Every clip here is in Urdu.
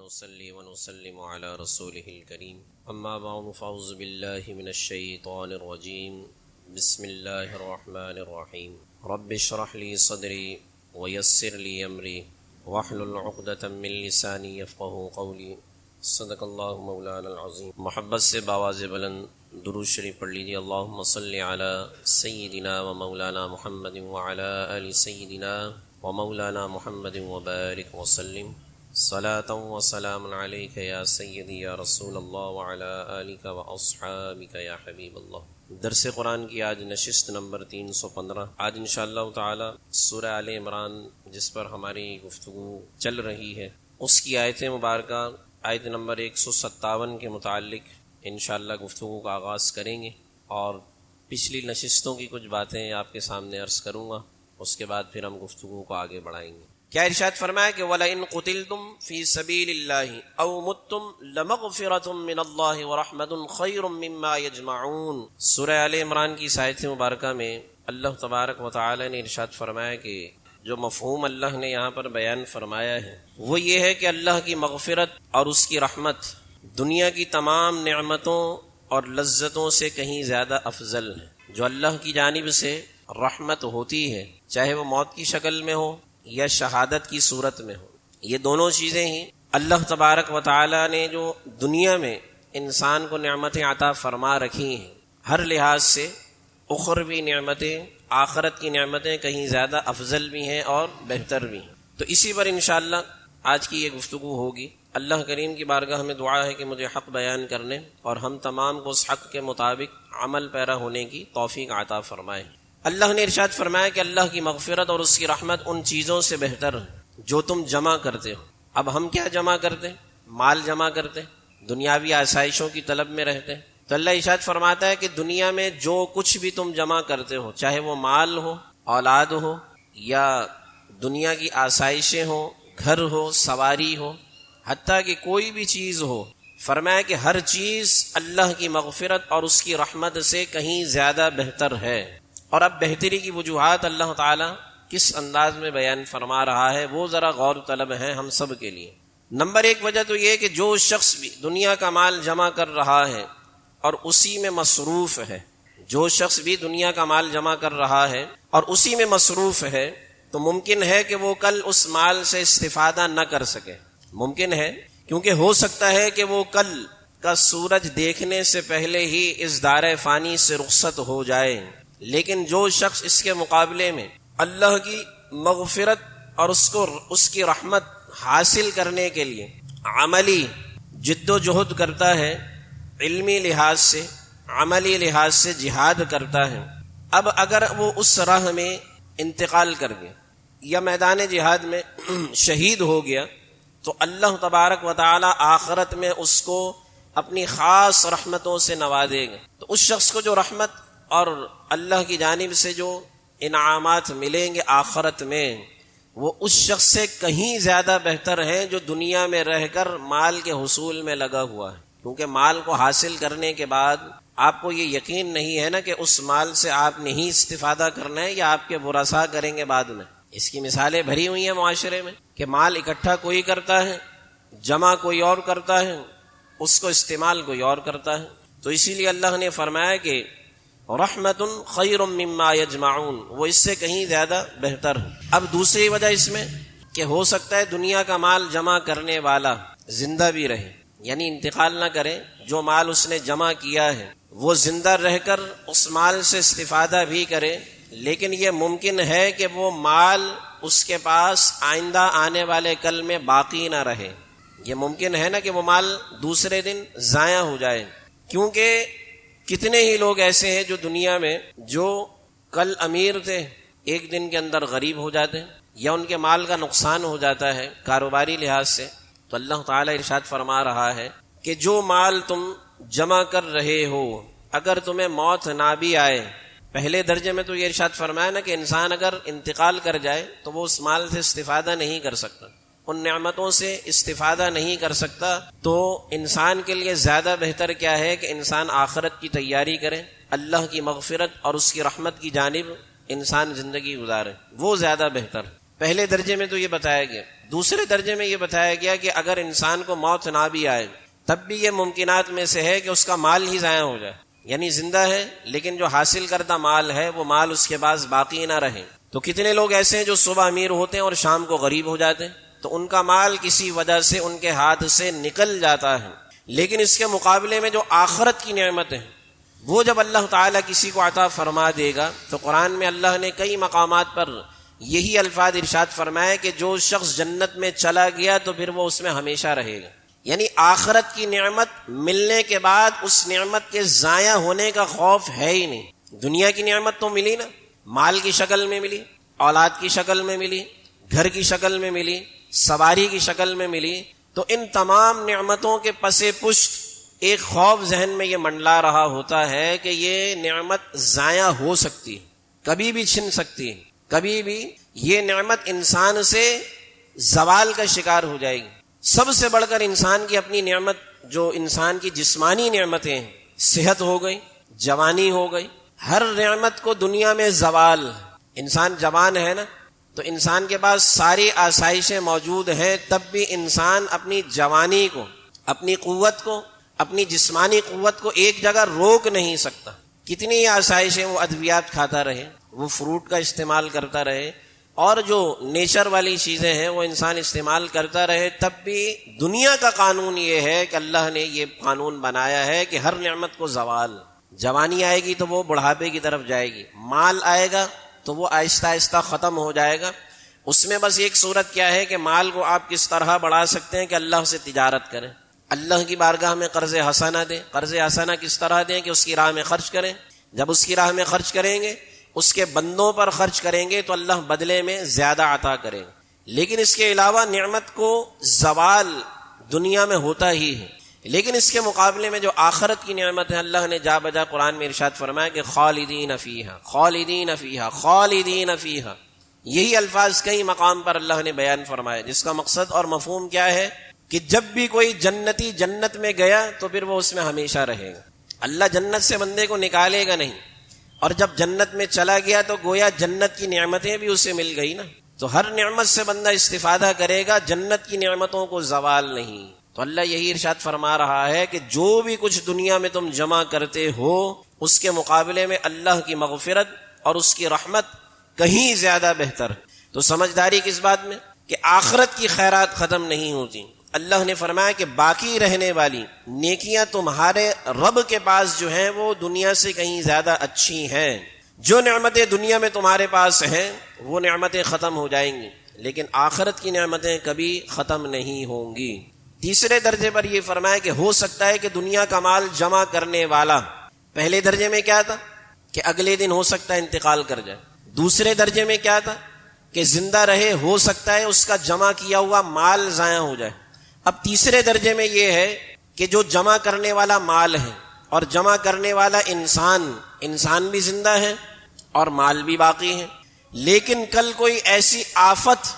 ونصلي ونسلم على رسوله الكريم أما بعد فأعوذ بالله من الشيطان الرجيم بسم الله الرحمن الرحيم رب اشرح لي صدري ويسر لي أمري واحلل عقدة من لساني يفقهوا قولي صدق اللہ مولانا العظیم۔ محبت سے باواز بلند درود شریف پڑھ لیجیے۔ اللہم صلی علی سیدنا و مولانا محمد وعلی آل سیدنا و مولانا محمد وبارک وسلم صلاۃ و سلام علیک یا سیدی یا رسول اللہ وعلی آلک و اصحابک یا حبیب اللہ۔ درس قرآن کی آج نشست نمبر 315۔ آج انشاءاللہ تعالی سورہ آل عمران جس پر ہماری گفتگو چل رہی ہے اس کی آیت مبارکہ آیت نمبر 157 کے متعلق انشاءاللہ گفتگو کا آغاز کریں گے، اور پچھلی نشستوں کی کچھ باتیں آپ کے سامنے عرض کروں گا، اس کے بعد پھر ہم گفتگو کو آگے بڑھائیں گے۔ کیا ارشاد فرمایا کہ وَلَئِن قُتِلْتُمْ فِي سَبِيلِ اللَّهِ أَوْ مُتْتُمْ لَمَغْفِرَةٌ مِّنَ اللَّهِ وَرَحْمَةٌ خَيْرٌ مِّمَّا يَجْمَعُونَ۔ سورہ آل عمران کی آیت مبارکہ میں اللہ تبارک و تعالی نے ارشاد فرمایا کہ جو مفہوم اللہ نے یہاں پر بیان فرمایا ہے وہ یہ ہے کہ اللہ کی مغفرت اور اس کی رحمت دنیا کی تمام نعمتوں اور لذتوں سے کہیں زیادہ افضل ہے۔ جو اللہ کی جانب سے رحمت ہوتی ہے، چاہے وہ موت کی شکل میں ہو یا شہادت کی صورت میں ہو، یہ دونوں چیزیں ہی اللہ تبارک و تعالی نے جو دنیا میں انسان کو نعمتیں عطا فرما رکھی ہیں، ہر لحاظ سے اخروی نعمتیں، آخرت کی نعمتیں کہیں زیادہ افضل بھی ہیں اور بہتر بھی ہیں۔ تو اسی پر انشاءاللہ آج کی یہ گفتگو ہوگی۔ اللہ کریم کی بارگاہ میں دعا ہے کہ مجھے حق بیان کرنے اور ہم تمام کو اس حق کے مطابق عمل پیرا ہونے کی توفیق عطا فرمائے۔ اللہ نے ارشاد فرمایا کہ اللہ کی مغفرت اور اس کی رحمت ان چیزوں سے بہتر ہے جو تم جمع کرتے ہو۔ اب ہم کیا جمع کرتے؟ مال جمع کرتے، دنیاوی آسائشوں کی طلب میں رہتے ہیں۔ تو اللہ ارشاد فرماتا ہے کہ دنیا میں جو کچھ بھی تم جمع کرتے ہو، چاہے وہ مال ہو، اولاد ہو، یا دنیا کی آسائشیں ہو، گھر ہو، سواری ہو، حتیٰ کہ کوئی بھی چیز ہو، فرمایا کہ ہر چیز اللہ کی مغفرت اور اس کی رحمت سے کہیں زیادہ بہتر ہے۔ اور اب بہتری کی وجوہات اللہ تعالیٰ کس انداز میں بیان فرما رہا ہے وہ ذرا غور طلب ہے ہم سب کے لیے۔ نمبر ایک وجہ تو یہ کہ جو شخص بھی دنیا کا مال جمع کر رہا ہے اور اسی میں مصروف ہے، جو شخص بھی دنیا کا مال جمع کر رہا ہے اور اسی میں مصروف ہے، تو ممکن ہے کہ وہ کل اس مال سے استفادہ نہ کر سکے۔ ممکن ہے، کیونکہ ہو سکتا ہے کہ وہ کل کا سورج دیکھنے سے پہلے ہی اس دار فانی سے رخصت ہو جائے۔ لیکن جو شخص اس کے مقابلے میں اللہ کی مغفرت اور اس کی رحمت حاصل کرنے کے لیے عملی جد و جہد کرتا ہے، علمی لحاظ سے، عملی لحاظ سے جہاد کرتا ہے، اب اگر وہ اس راہ میں انتقال کر گیا یا میدان جہاد میں شہید ہو گیا، تو اللہ تبارک و تعالی آخرت میں اس کو اپنی خاص رحمتوں سے نوازے گا۔ تو اس شخص کو جو رحمت اور اللہ کی جانب سے جو انعامات ملیں گے آخرت میں، وہ اس شخص سے کہیں زیادہ بہتر ہیں جو دنیا میں رہ کر مال کے حصول میں لگا ہوا ہے۔ کیونکہ مال کو حاصل کرنے کے بعد آپ کو یہ یقین نہیں ہے نا کہ اس مال سے آپ نے ہی استفادہ کرنا ہے یا آپ کے ورثاء کریں گے بعد میں۔ اس کی مثالیں بھری ہوئی ہیں معاشرے میں کہ مال اکٹھا کوئی کرتا ہے، جمع کوئی اور کرتا ہے، اس کو استعمال کوئی اور کرتا ہے۔ تو اسی لیے اللہ نے فرمایا کہ رحمت خیر مما یجمعون، وہ اس سے کہیں زیادہ بہتر ہے۔ اب دوسری وجہ اس میں کہ ہو سکتا ہے دنیا کا مال جمع کرنے والا زندہ بھی رہے، یعنی انتقال نہ کرے، جو مال اس نے جمع کیا ہے وہ زندہ رہ کر اس مال سے استفادہ بھی کرے، لیکن یہ ممکن ہے کہ وہ مال اس کے پاس آئندہ آنے والے کل میں باقی نہ رہے۔ یہ ممکن ہے نا کہ وہ مال دوسرے دن ضائع ہو جائے، کیونکہ کتنے ہی لوگ ایسے ہیں جو دنیا میں جو کل امیر تھے ایک دن کے اندر غریب ہو جاتے ہیں یا ان کے مال کا نقصان ہو جاتا ہے کاروباری لحاظ سے۔ تو اللہ تعالیٰ ارشاد فرما رہا ہے کہ جو مال تم جمع کر رہے ہو، اگر تمہیں موت نہ بھی آئے، پہلے درجے میں تو یہ ارشاد فرمایا نا کہ انسان اگر انتقال کر جائے تو وہ اس مال سے استفادہ نہیں کر سکتا، ان نعمتوں سے استفادہ نہیں کر سکتا۔ تو انسان کے لیے زیادہ بہتر کیا ہے کہ انسان آخرت کی تیاری کرے، اللہ کی مغفرت اور اس کی رحمت کی جانب انسان زندگی گزارے، وہ زیادہ بہتر۔ پہلے درجے میں تو یہ بتایا گیا۔ دوسرے درجے میں یہ بتایا گیا کہ اگر انسان کو موت نہ بھی آئے تب بھی یہ ممکنات میں سے ہے کہ اس کا مال ہی ضائع ہو جائے، یعنی زندہ ہے لیکن جو حاصل کردہ مال ہے وہ مال اس کے پاس باقی نہ رہے۔ تو کتنے لوگ ایسے ہیں جو صبح امیر ہوتے ہیں اور شام کو غریب ہو جاتے ہیں، تو ان کا مال کسی وجہ سے ان کے ہاتھ سے نکل جاتا ہے، لیکن اس کے مقابلے میں جو آخرت کی نعمت ہے وہ جب اللہ تعالیٰ کسی کو عطا فرما دے گا، تو قرآن میں اللہ نے کئی مقامات پر یہی الفاظ ارشاد فرمائے کہ جو شخص جنت میں چلا گیا تو پھر وہ اس میں ہمیشہ رہے گا، یعنی آخرت کی نعمت ملنے کے بعد اس نعمت کے ضائع ہونے کا خوف ہے ہی نہیں۔ دنیا کی نعمت تو ملی نا، مال کی شکل میں ملی، اولاد کی شکل میں ملی، گھر کی شکل میں ملی، سواری کی شکل میں ملی، تو ان تمام نعمتوں کے پس پشت ایک خوف ذہن میں یہ منڈلا رہا ہوتا ہے کہ یہ نعمت ضائع ہو سکتی ہے، کبھی بھی چھن سکتی ہے، کبھی بھی یہ نعمت انسان سے زوال کا شکار ہو جائے گی۔ سب سے بڑھ کر انسان کی اپنی نعمت جو انسان کی جسمانی نعمتیں ہیں، صحت ہو گئی، جوانی ہو گئی، ہر نعمت کو دنیا میں زوال، انسان جوان ہے نا تو انسان کے پاس ساری آسائشیں موجود ہیں، تب بھی انسان اپنی جوانی کو، اپنی قوت کو، اپنی جسمانی قوت کو ایک جگہ روک نہیں سکتا۔ کتنی آسائشیں، وہ ادویات کھاتا رہے، وہ فروٹ کا استعمال کرتا رہے، اور جو نیچر والی چیزیں ہیں وہ انسان استعمال کرتا رہے، تب بھی دنیا کا قانون یہ ہے کہ اللہ نے یہ قانون بنایا ہے کہ ہر نعمت کو زوال، جوانی آئے گی تو وہ بڑھاپے کی طرف جائے گی، مال آئے گا تو وہ آہستہ آہستہ ختم ہو جائے گا۔ اس میں بس ایک صورت کیا ہے کہ مال کو آپ کس طرح بڑھا سکتے ہیں کہ اللہ سے تجارت کریں، اللہ کی بارگاہ میں قرض حسنہ دیں۔ قرض حسنہ کس طرح دیں کہ اس کی راہ میں خرچ کریں، جب اس کی راہ میں خرچ کریں گے، اس کے بندوں پر خرچ کریں گے تو اللہ بدلے میں زیادہ عطا کرے گا۔ لیکن اس کے علاوہ نعمت کو زوال دنیا میں ہوتا ہی ہے، لیکن اس کے مقابلے میں جو آخرت کی نعمت ہے، اللہ نے جا بجا قرآن میں ارشاد فرمایا کہ خالدین فیہا، خالدین فیہا، خالدین فیہا، یہی الفاظ کئی مقام پر اللہ نے بیان فرمایا، جس کا مقصد اور مفہوم کیا ہے کہ جب بھی کوئی جنتی جنت میں گیا تو پھر وہ اس میں ہمیشہ رہے گا۔ اللہ جنت سے بندے کو نکالے گا نہیں، اور جب جنت میں چلا گیا تو گویا جنت کی نعمتیں بھی اسے مل گئی نا، تو ہر نعمت سے بندہ استفادہ کرے گا، جنت کی نعمتوں کو زوال نہیں۔ تو اللہ یہی ارشاد فرما رہا ہے کہ جو بھی کچھ دنیا میں تم جمع کرتے ہو، اس کے مقابلے میں اللہ کی مغفرت اور اس کی رحمت کہیں زیادہ بہتر ہے۔ تو سمجھداری کس بات میں کہ آخرت کی خیرات ختم نہیں ہوتی۔ اللہ نے فرمایا کہ باقی رہنے والی نیکیاں تمہارے رب کے پاس جو ہیں وہ دنیا سے کہیں زیادہ اچھی ہیں۔ جو نعمتیں دنیا میں تمہارے پاس ہیں وہ نعمتیں ختم ہو جائیں گی، لیکن آخرت کی نعمتیں کبھی ختم نہیں ہوں گی۔ تیسرے درجے پر یہ فرمایا کہ ہو سکتا ہے کہ دنیا کا مال جمع کرنے والا، پہلے درجے میں کیا تھا کہ اگلے دن ہو سکتا ہے انتقال کر جائے، دوسرے درجے میں کیا تھا کہ زندہ رہے، ہو سکتا ہے اس کا جمع کیا ہوا مال ضائع ہو جائے۔ اب تیسرے درجے میں یہ ہے کہ جو جمع کرنے والا مال ہے اور جمع کرنے والا انسان بھی زندہ ہے اور مال بھی باقی ہے، لیکن کل کوئی ایسی آفت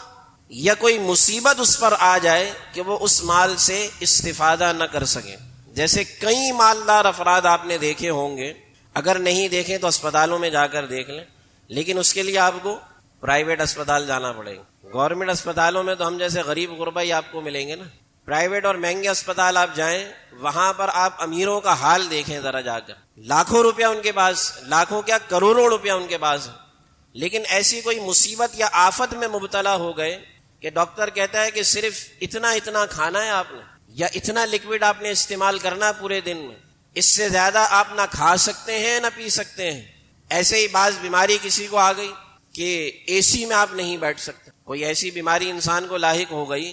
یا کوئی مصیبت اس پر آ جائے کہ وہ اس مال سے استفادہ نہ کر سکے۔ جیسے کئی مالدار افراد آپ نے دیکھے ہوں گے، اگر نہیں دیکھیں تو اسپتالوں میں جا کر دیکھ لیں، لیکن اس کے لیے آپ کو پرائیویٹ اسپتال جانا پڑے گا۔ گورنمنٹ اسپتالوں میں تو ہم جیسے غریب غربا ہی آپ کو ملیں گے نا، پرائیویٹ اور مہنگے اسپتال آپ جائیں، وہاں پر آپ امیروں کا حال دیکھیں ذرا جا کر، لاکھوں روپیہ ان کے پاس، لاکھوں کیا کروڑوں روپیہ ان کے پاس ہے، لیکن ایسی کوئی مصیبت یا آفت میں مبتلا ہو گئے کہ ڈاکٹر کہتا ہے کہ صرف اتنا کھانا ہے آپ نے، یا اتنا لکوڈ آپ نے استعمال کرنا ہے پورے دن میں، اس سے زیادہ آپ نہ کھا سکتے ہیں نہ پی سکتے ہیں۔ ایسے ہی بعض بیماری کسی کو آ گئی کہ اے سی میں آپ نہیں بیٹھ سکتے، کوئی ایسی بیماری انسان کو لاحق ہو گئی،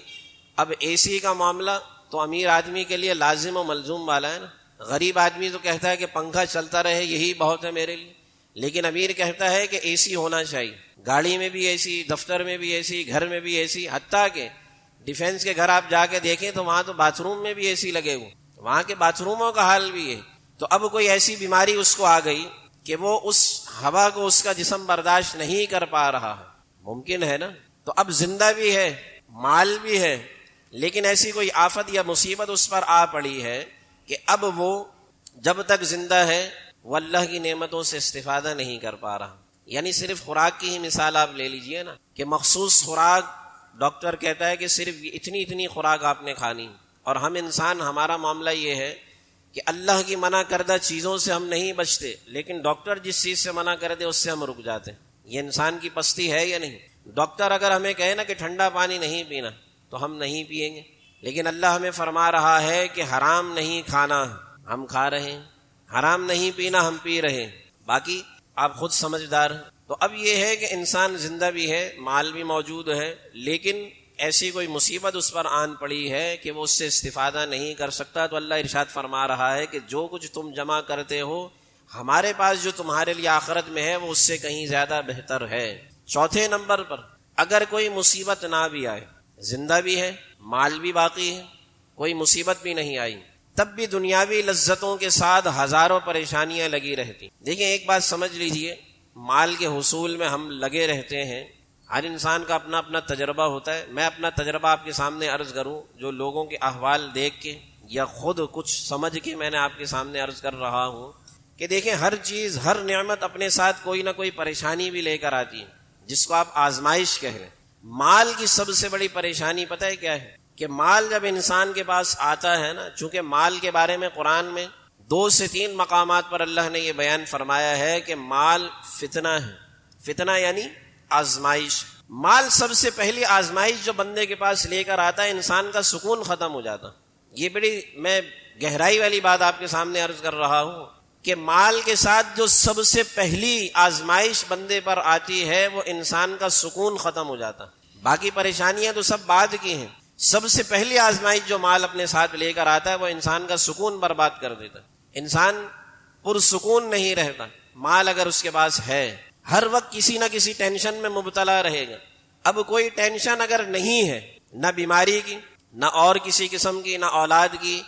اب اے سی کا معاملہ تو امیر آدمی کے لیے لازم و ملزوم والا ہے نا، غریب آدمی تو کہتا ہے کہ پنکھا چلتا رہے یہی بہت ہے میرے لیے، لیکن امیر کہتا ہے کہ اے سی ہونا چاہیے، گاڑی میں بھی اے سی، دفتر میں بھی اے سی، گھر میں بھی اے سی، حتیٰ کہ ڈیفینس کے گھر آپ جا کے دیکھیں تو وہاں تو باتھ روم میں بھی اے سی لگے ہوئے، وہاں کے باتھ روموں کا حال بھی ہے۔ تو اب کوئی ایسی بیماری اس کو آ گئی کہ وہ اس ہوا کو اس کا جسم برداشت نہیں کر پا رہا ہے، ممکن ہے نا، تو اب زندہ بھی ہے، مال بھی ہے، لیکن ایسی کوئی آفت یا مصیبت اس پر آ پڑی ہے کہ اب وہ جب تک زندہ ہے وہ اللہ کی نعمتوں سے استفادہ نہیں کر پا رہا۔ یعنی صرف خوراک کی ہی مثال آپ لے لیجئے نا، کہ مخصوص خوراک ڈاکٹر کہتا ہے کہ صرف اتنی اتنی خوراک آپ نے کھانی، اور ہم انسان ہمارا معاملہ یہ ہے کہ اللہ کی منع کردہ چیزوں سے ہم نہیں بچتے، لیکن ڈاکٹر جس چیز سے منع کر دے اس سے ہم رک جاتے ہیں۔ یہ انسان کی پستی ہے یا نہیں؟ ڈاکٹر اگر ہمیں کہے نا کہ ٹھنڈا پانی نہیں پینا تو ہم نہیں پیئیں گے، لیکن اللہ ہمیں فرما رہا ہے کہ حرام نہیں کھانا، ہم کھا رہے ہیں، حرام نہیں پینا، ہم پی رہے ہیں، باقی آپ خود سمجھدار ہیں۔ تو اب یہ ہے کہ انسان زندہ بھی ہے، مال بھی موجود ہے، لیکن ایسی کوئی مصیبت اس پر آن پڑی ہے کہ وہ اس سے استفادہ نہیں کر سکتا، تو اللہ ارشاد فرما رہا ہے کہ جو کچھ تم جمع کرتے ہو ہمارے پاس جو تمہارے لیے آخرت میں ہے وہ اس سے کہیں زیادہ بہتر ہے۔ چوتھے نمبر پر، اگر کوئی مصیبت نہ بھی آئے، زندہ بھی ہے، مال بھی باقی ہے، کوئی مصیبت بھی نہیں آئی، تب بھی دنیاوی لذتوں کے ساتھ ہزاروں پریشانیاں لگی رہتی۔ دیکھیں ایک بات سمجھ لیجئے، مال کے حصول میں ہم لگے رہتے ہیں، ہر انسان کا اپنا اپنا تجربہ ہوتا ہے۔ میں اپنا تجربہ آپ کے سامنے عرض کروں، جو لوگوں کے احوال دیکھ کے یا خود کچھ سمجھ کے میں نے آپ کے سامنے عرض کر رہا ہوں کہ دیکھیں ہر چیز، ہر نعمت اپنے ساتھ کوئی نہ کوئی پریشانی بھی لے کر آتی ہے، جس کو آپ آزمائش کہہ لیں۔ مال کی سب سے بڑی پریشانی پتہ ہے کیا ہے؟ کہ مال جب انسان کے پاس آتا ہے نا، چونکہ مال کے بارے میں قرآن میں 2 سے 3 مقامات پر اللہ نے یہ بیان فرمایا ہے کہ مال فتنہ ہے۔ فتنہ یعنی آزمائش۔ مال سب سے پہلی آزمائش جو بندے کے پاس لے کر آتا ہے، انسان کا سکون ختم ہو جاتا۔ یہ بڑی میں گہرائی والی بات آپ کے سامنے عرض کر رہا ہوں کہ مال کے ساتھ جو سب سے پہلی آزمائش بندے پر آتی ہے وہ انسان کا سکون ختم ہو جاتا۔ باقی پریشانیاں تو سب بعد کی ہیں، سب سے پہلی آزمائش جو مال اپنے ساتھ لے کر آتا ہے وہ انسان کا سکون برباد کر دیتا۔ انسان پرسکون نہیں رہتا۔ مال اگر اس کے پاس ہے، ہر وقت کسی نہ کسی ٹینشن میں مبتلا رہے گا۔ اب کوئی ٹینشن اگر نہیں ہے، نہ بیماری کی، نہ اور کسی قسم کی، نہ اولاد کی،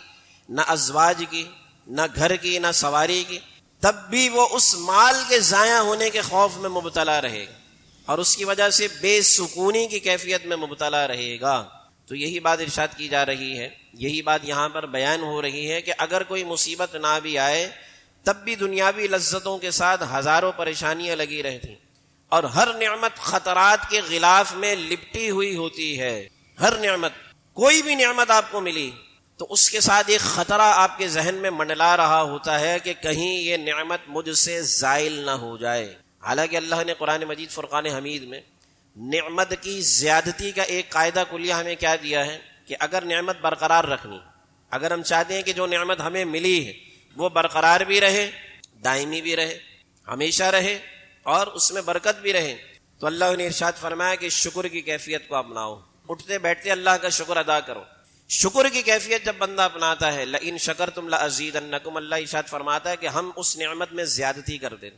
نہ ازواج کی، نہ گھر کی، نہ سواری کی، تب بھی وہ اس مال کے ضائع ہونے کے خوف میں مبتلا رہے گا اور اس کی وجہ سے بے سکونی کی کیفیت میں مبتلا رہے گا۔ تو یہی بات ارشاد کی جا رہی ہے، یہی بات یہاں پر بیان ہو رہی ہے کہ اگر کوئی مصیبت نہ بھی آئے تب بھی دنیاوی لذتوں کے ساتھ ہزاروں پریشانیاں لگی رہتی، اور ہر نعمت خطرات کے غلاف میں لپٹی ہوئی ہوتی ہے۔ ہر نعمت، کوئی بھی نعمت آپ کو ملی تو اس کے ساتھ ایک خطرہ آپ کے ذہن میں منڈلا رہا ہوتا ہے کہ کہیں یہ نعمت مجھ سے زائل نہ ہو جائے۔ حالانکہ اللہ نے قرآن مجید فرقان حمید میں نعمت کی زیادتی کا ایک قاعدہ کلیہ ہمیں کیا دیا ہے کہ اگر نعمت برقرار رکھنی، اگر ہم چاہتے ہیں کہ جو نعمت ہمیں ملی ہے وہ برقرار بھی رہے، دائمی بھی رہے، ہمیشہ رہے اور اس میں برکت بھی رہے، تو اللہ نے ارشاد فرمایا کہ شکر کی کیفیت کو اپناؤ، اٹھتے بیٹھتے اللہ کا شکر ادا کرو۔ شکر کی کیفیت جب بندہ اپناتا ہے، لئن شکرتم لازیدنکم، اللہ ارشاد فرماتا ہے کہ ہم اس نعمت میں زیادتی کر دیتے۔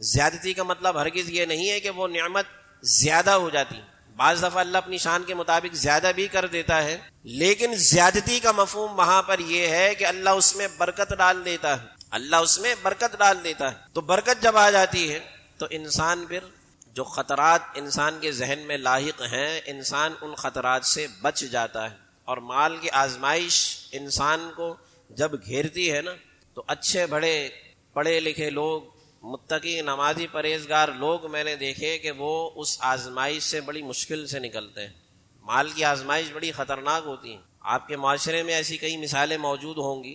زیادتی کا مطلب ہرگز یہ نہیں ہے کہ وہ نعمت زیادہ ہو جاتی، بعض دفعہ اللہ اپنی شان کے مطابق زیادہ بھی کر دیتا ہے، لیکن زیادتی کا مفہوم وہاں پر یہ ہے کہ اللہ اس میں برکت ڈال دیتا ہے، اللہ اس میں برکت ڈال دیتا ہے۔ تو برکت جب آ جاتی ہے تو انسان پھر جو خطرات انسان کے ذہن میں لاحق ہیں، انسان ان خطرات سے بچ جاتا ہے۔ اور مال کی آزمائش انسان کو جب گھیرتی ہے نا، تو اچھے بڑے پڑھے لکھے لوگ، متقی نمازی پرہیزگار لوگ میں نے دیکھے کہ وہ اس آزمائش سے بڑی مشکل سے نکلتے ہیں۔ مال کی آزمائش بڑی خطرناک ہوتی ہے۔ آپ کے معاشرے میں ایسی کئی مثالیں موجود ہوں گی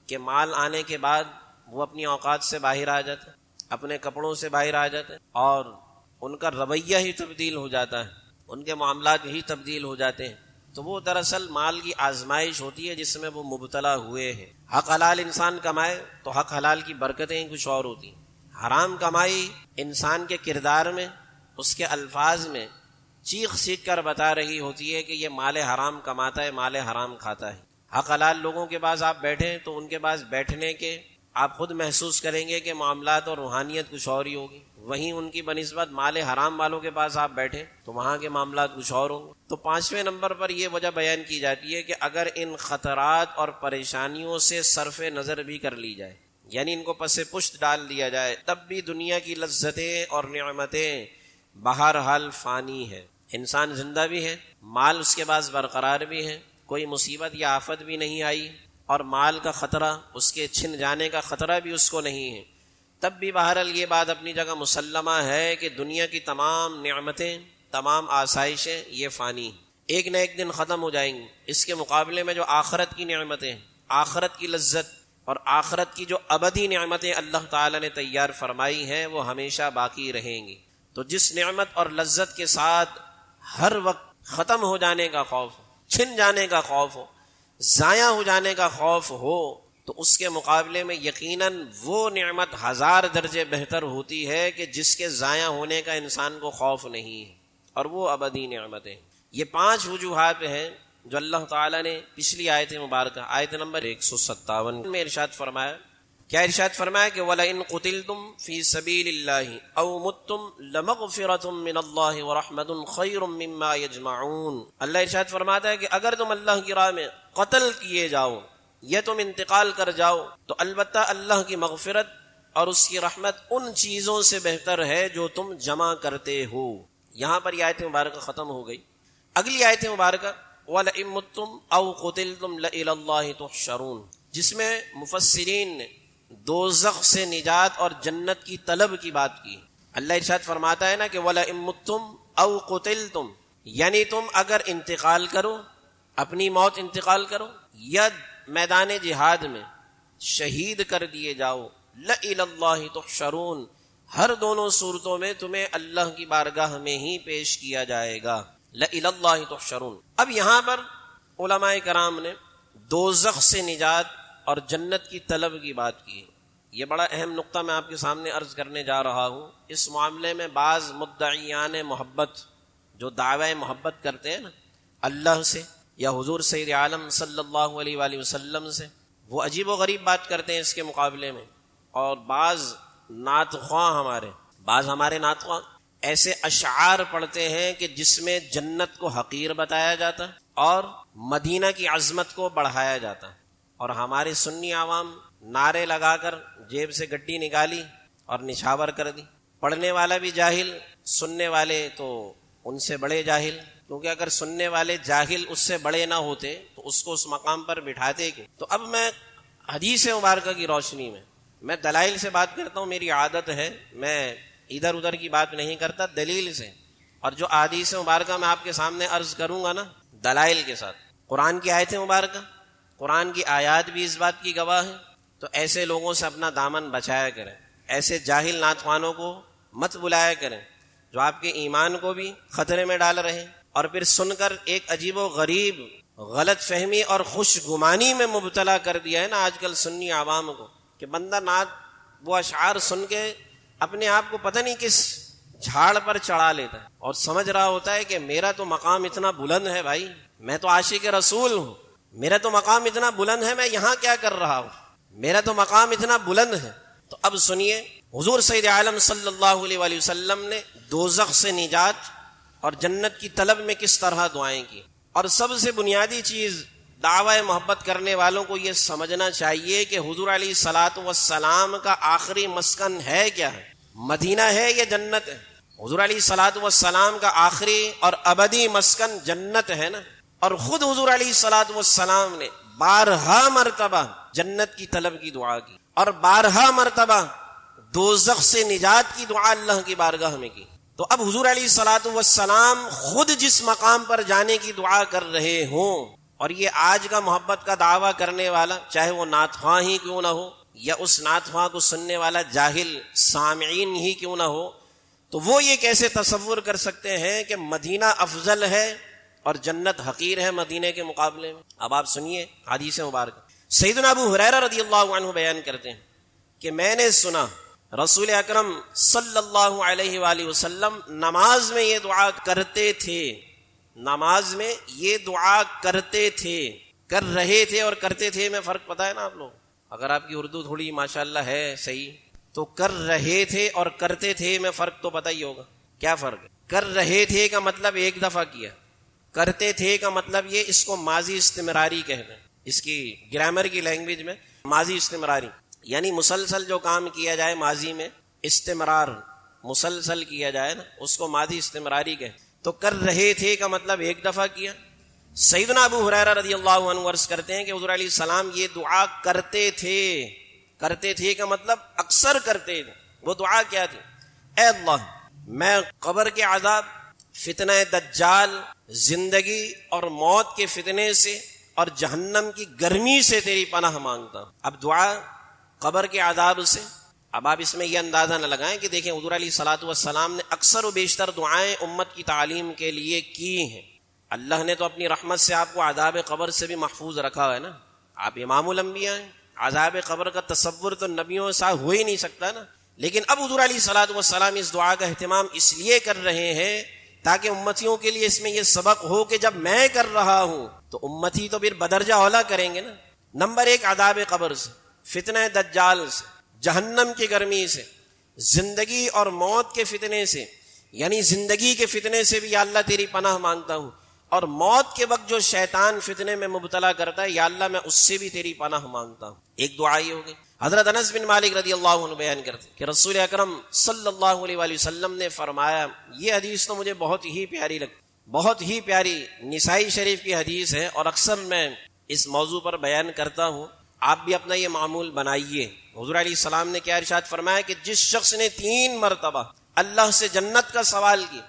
کہ مال آنے کے بعد وہ اپنی اوقات سے باہر آ جاتے ہیں، اپنے کپڑوں سے باہر آ جاتے ہیں، اور ان کا رویہ ہی تبدیل ہو جاتا ہے، ان کے معاملات ہی تبدیل ہو جاتے ہیں۔ تو وہ دراصل مال کی آزمائش ہوتی ہے جس میں وہ مبتلا ہوئے ہیں۔ حق حلال انسان کمائے تو حق حلال کی برکتیں کچھ اور ہوتی ہیں۔ حرام کمائی انسان کے کردار میں، اس کے الفاظ میں چیخ چیخ کر بتا رہی ہوتی ہے کہ یہ مال حرام کماتا ہے، مال حرام کھاتا ہے۔ حق حلال لوگوں کے پاس آپ بیٹھیں تو ان کے پاس بیٹھنے کے آپ خود محسوس کریں گے کہ معاملات اور روحانیت کچھ اور ہی ہوگی، وہیں ان کی بنسبت مال حرام والوں کے پاس آپ بیٹھیں تو وہاں کے معاملات کچھ اور ہوں گے۔ تو 5ویں نمبر پر یہ وجہ بیان کی جاتی ہے کہ اگر ان خطرات اور پریشانیوں سے صرف نظر بھی کر لی جائے، یعنی ان کو پس پشت ڈال دیا جائے، تب بھی دنیا کی لذتیں اور نعمتیں بہرحال فانی ہے۔ انسان زندہ بھی ہے، مال اس کے پاس برقرار بھی ہے، کوئی مصیبت یا آفت بھی نہیں آئی، اور مال کا خطرہ، اس کے چھن جانے کا خطرہ بھی اس کو نہیں ہے، تب بھی بہرحال یہ بات اپنی جگہ مسلمہ ہے کہ دنیا کی تمام نعمتیں، تمام آسائشیں یہ فانی ہیں۔ ایک نہ ایک دن ختم ہو جائیں گی. اس کے مقابلے میں جو آخرت کی نعمتیں، آخرت کی لذت اور آخرت کی جو ابدی نعمتیں اللہ تعالیٰ نے تیار فرمائی ہیں وہ ہمیشہ باقی رہیں گی. تو جس نعمت اور لذت کے ساتھ ہر وقت ختم ہو جانے کا خوف ہو، چھن جانے کا خوف ہو، ضائع ہو جانے کا خوف ہو، تو اس کے مقابلے میں یقیناً وہ نعمت 1000 درجے بہتر ہوتی ہے کہ جس کے ضائع ہونے کا انسان کو خوف نہیں ہے، اور وہ ابدی نعمتیں. یہ 5 وجوہات ہیں جو اللہ تعالیٰ نے پچھلی آیت مبارکہ آیت نمبر 157 میں ارشاد فرمایا. کیا ارشاد فرمایا کہ وَلَئِن قُتِلْتُمْ فِي سَبِيلِ اللَّهِ أَوْ مُتْتُمْ لَمَغْفِرَةٌ مِّنَ اللَّهِ وَرَحْمَةٌ خَيْرٌ مِّمَّا يَجْمَعُونَ. اللہ ارشاد فرماتا ہے کہ اگر تم اللہ کی راہ میں قتل کیے جاؤ یا تم انتقال کر جاؤ تو البتہ اللہ کی مغفرت اور اس کی رحمت ان چیزوں سے بہتر ہے جو تم جمع کرتے ہو. یہاں پر یہ آیت مبارکہ ختم ہو گئی. اگلی آیت مبارکہ وَلَئِن مُتُّمْ أَوْ قُتِلْتُمْ لَإِلَى اللَّهِ تُحْشَرُونَ، جس میں مفسرین نے دوزخ سے نجات اور جنت کی طلب کی بات کی. اللہ ارشاد فرماتا ہے نا کہ وَلَئِن مُتُّمْ أَوْ قُتِلْتُمْ، یعنی تم اگر انتقال کرو، اپنی موت انتقال کرو یا میدان جہاد میں شہید کر دیے جاؤ، لَإِلَى اللَّهِ تُحْشَرُونَ، ہر دونوں صورتوں میں تمہیں اللہ کی بارگاہ میں ہی پیش کیا جائے گا. لَإِلَى اللَّهِ تُحْشَرُونَ. اب یہاں پر علماء کرام نے دوزخ سے نجات اور جنت کی طلب کی بات کی. یہ بڑا اہم نقطہ میں آپ کے سامنے عرض کرنے جا رہا ہوں. اس معاملے میں بعض مدعیان محبت جو دعوی محبت کرتے ہیں نا اللہ سے یا حضور سید عالم صلی اللہ علیہ وآلہ وسلم سے، وہ عجیب و غریب بات کرتے ہیں اس کے مقابلے میں. اور بعض نعت خواہ ہمارے نعت خواہ ایسے اشعار پڑھتے ہیں کہ جس میں جنت کو حقیر بتایا جاتا ہے اور مدینہ کی عظمت کو بڑھایا جاتا ہے. اور ہمارے سنی عوام نعرے لگا کر جیب سے گڈی نکالی اور نچھاور کر دی. پڑھنے والا بھی جاہل، سننے والے تو ان سے بڑے جاہل، کیونکہ اگر سننے والے جاہل اس سے بڑے نہ ہوتے تو اس کو اس مقام پر بٹھاتے کیوں. تو اب میں حدیث مبارکہ کی روشنی میں دلائل سے بات کرتا ہوں. میری عادت ہے میں ادھر ادھر کی بات نہیں کرتا، دلیل سے. اور جو احادیث مبارکہ میں آپ کے سامنے عرض کروں گا نا دلائل کے ساتھ، قرآن کی آیت مبارکہ، قرآن کی آیات بھی اس بات کی گواہ ہیں. تو ایسے لوگوں سے اپنا دامن بچایا کریں، ایسے جاہل نعت خوانوں کو مت بلایا کریں جو آپ کے ایمان کو بھی خطرے میں ڈال رہے ہیں اور پھر سن کر ایک عجیب و غریب غلط فہمی اور خوش گمانی میں مبتلا کر دیا ہے نا آج کل سنی عوام کو، کہ بندہ نعت وہ اشعار سن کے اپنے آپ کو پتہ نہیں کس جھاڑ پر چڑھا لیتا ہے اور سمجھ رہا ہوتا ہے کہ میرا تو مقام اتنا بلند ہے، بھائی میں تو عاشق رسول ہوں، میرا تو مقام اتنا بلند ہے، میں یہاں کیا کر رہا ہوں، میرا تو مقام اتنا بلند ہے. تو اب سنیے حضور سید عالم صلی اللہ علیہ وآلہ وسلم نے دوزخ سے نجات اور جنت کی طلب میں کس طرح دعائیں کی. اور سب سے بنیادی چیز دعوی محبت کرنے والوں کو یہ سمجھنا چاہیے کہ حضور علیہ الصلاۃ والسلام کا آخری مسکن ہے کیا ہے، مدینہ ہے یا جنت ہے. حضور علیہ الصلاۃ والسلام کا آخری اور ابدی مسکن جنت ہے نا. اور خود حضور علیہ الصلاۃ والسلام نے 12 مرتبہ جنت کی طلب کی دعا کی اور 12 مرتبہ دوزخ سے نجات کی دعا اللہ کی بارگاہ میں کی. تو اب حضور علیہ الصلاۃ والسلام خود جس مقام پر جانے کی دعا کر رہے ہوں، اور یہ آج کا محبت کا دعویٰ کرنے والا چاہے وہ نعت خواہ ہی کیوں نہ ہو یا اس نعت خواہ کو سننے والا جاہل سامعین ہی کیوں نہ ہو، تو وہ یہ کیسے تصور کر سکتے ہیں کہ مدینہ افضل ہے اور جنت حقیر ہے مدینے کے مقابلے میں. اب آپ سنیے حدیث مبارکہ. سیدنا ابو ہریرہ رضی اللہ عنہ بیان کرتے ہیں کہ میں نے سنا رسول اکرم صلی اللہ علیہ وآلہ وسلم نماز میں یہ دعا کرتے تھے، نماز میں یہ دعا کرتے تھے، کر رہے تھے اور کرتے تھے میں فرق پتہ ہے نا آپ لوگ؟ اگر آپ کی اردو تھوڑی ماشاءاللہ ہے صحیح تو کر رہے تھے اور کرتے تھے میں فرق تو پتہ ہی ہوگا. کیا فرق ہے؟ کر رہے تھے کا مطلب ایک دفعہ کیا، کرتے تھے کا مطلب یہ اس کو ماضی استمراری کہتے ہیں. اس کی گرامر کی لینگویج میں ماضی استمراری یعنی مسلسل جو کام کیا جائے ماضی میں استمرار مسلسل کیا جائے نا اس کو ماضی استمراری کہتے. تو کر رہے تھے کا مطلب ایک دفعہ کیا. سیدنا ابو ہریرہ رضی اللہ عنہ عرض کرتے ہیں کہ حضور علیہ السلام یہ دعا کرتے تھے. کرتے تھے کا مطلب اکثر کرتے تھے. وہ دعا کیا تھی؟ اے اللہ میں قبر کے عذاب فتنہ دجال، زندگی اور موت کے فتنے سے اور جہنم کی گرمی سے تیری پناہ مانگتا ہوں۔ اب دعا قبر کے عذاب سے، اب آپ اس میں یہ اندازہ نہ لگائیں کہ دیکھیں حضور علیہ الصلوۃ والسلام نے اکثر و بیشتر دعائیں امت کی تعلیم کے لیے کی ہیں۔ اللہ نے تو اپنی رحمت سے آپ کو عذاب قبر سے بھی محفوظ رکھا ہے نا، آپ امام الانبیاء ہیں، عذاب قبر کا تصور تو نبیوں سے ہو ہی نہیں سکتا نا۔ لیکن اب حضور علیہ الصلوۃ والسلام اس دعا کا اہتمام اس لیے کر رہے ہیں تاکہ امتیوں کے لیے اس میں یہ سبق ہو کہ جب میں کر رہا ہوں تو امتی تو پھر بدرجہ اولا کریں گے نا۔ نمبر 1 عذاب قبر سے، فتنہ دجال سے، جہنم کی گرمی سے، زندگی اور موت کے فتنے سے، یعنی زندگی کے فتنے سے بھی یا اللہ تیری پناہ مانگتا ہوں، اور موت کے وقت جو شیطان فتنے میں مبتلا کرتا ہے یا اللہ میں اس سے بھی تیری پناہ مانگتا ہوں۔ ایک دعا یہ ہوگی۔ حضرت انس بن مالک رضی اللہ عنہ بیان کرتے کہ رسول اکرم صلی اللہ علیہ وآلہ وسلم نے فرمایا، یہ حدیث تو مجھے بہت ہی پیاری لگتی، بہت ہی پیاری، نسائی شریف کی حدیث ہے اور اکثر میں اس موضوع پر بیان کرتا ہوں، آپ بھی اپنا یہ معمول بنائیے۔ حضور علیہ السلام نے کیا ارشاد فرمایا کہ جس شخص نے 3 مرتبہ اللہ سے جنت کا سوال کیا،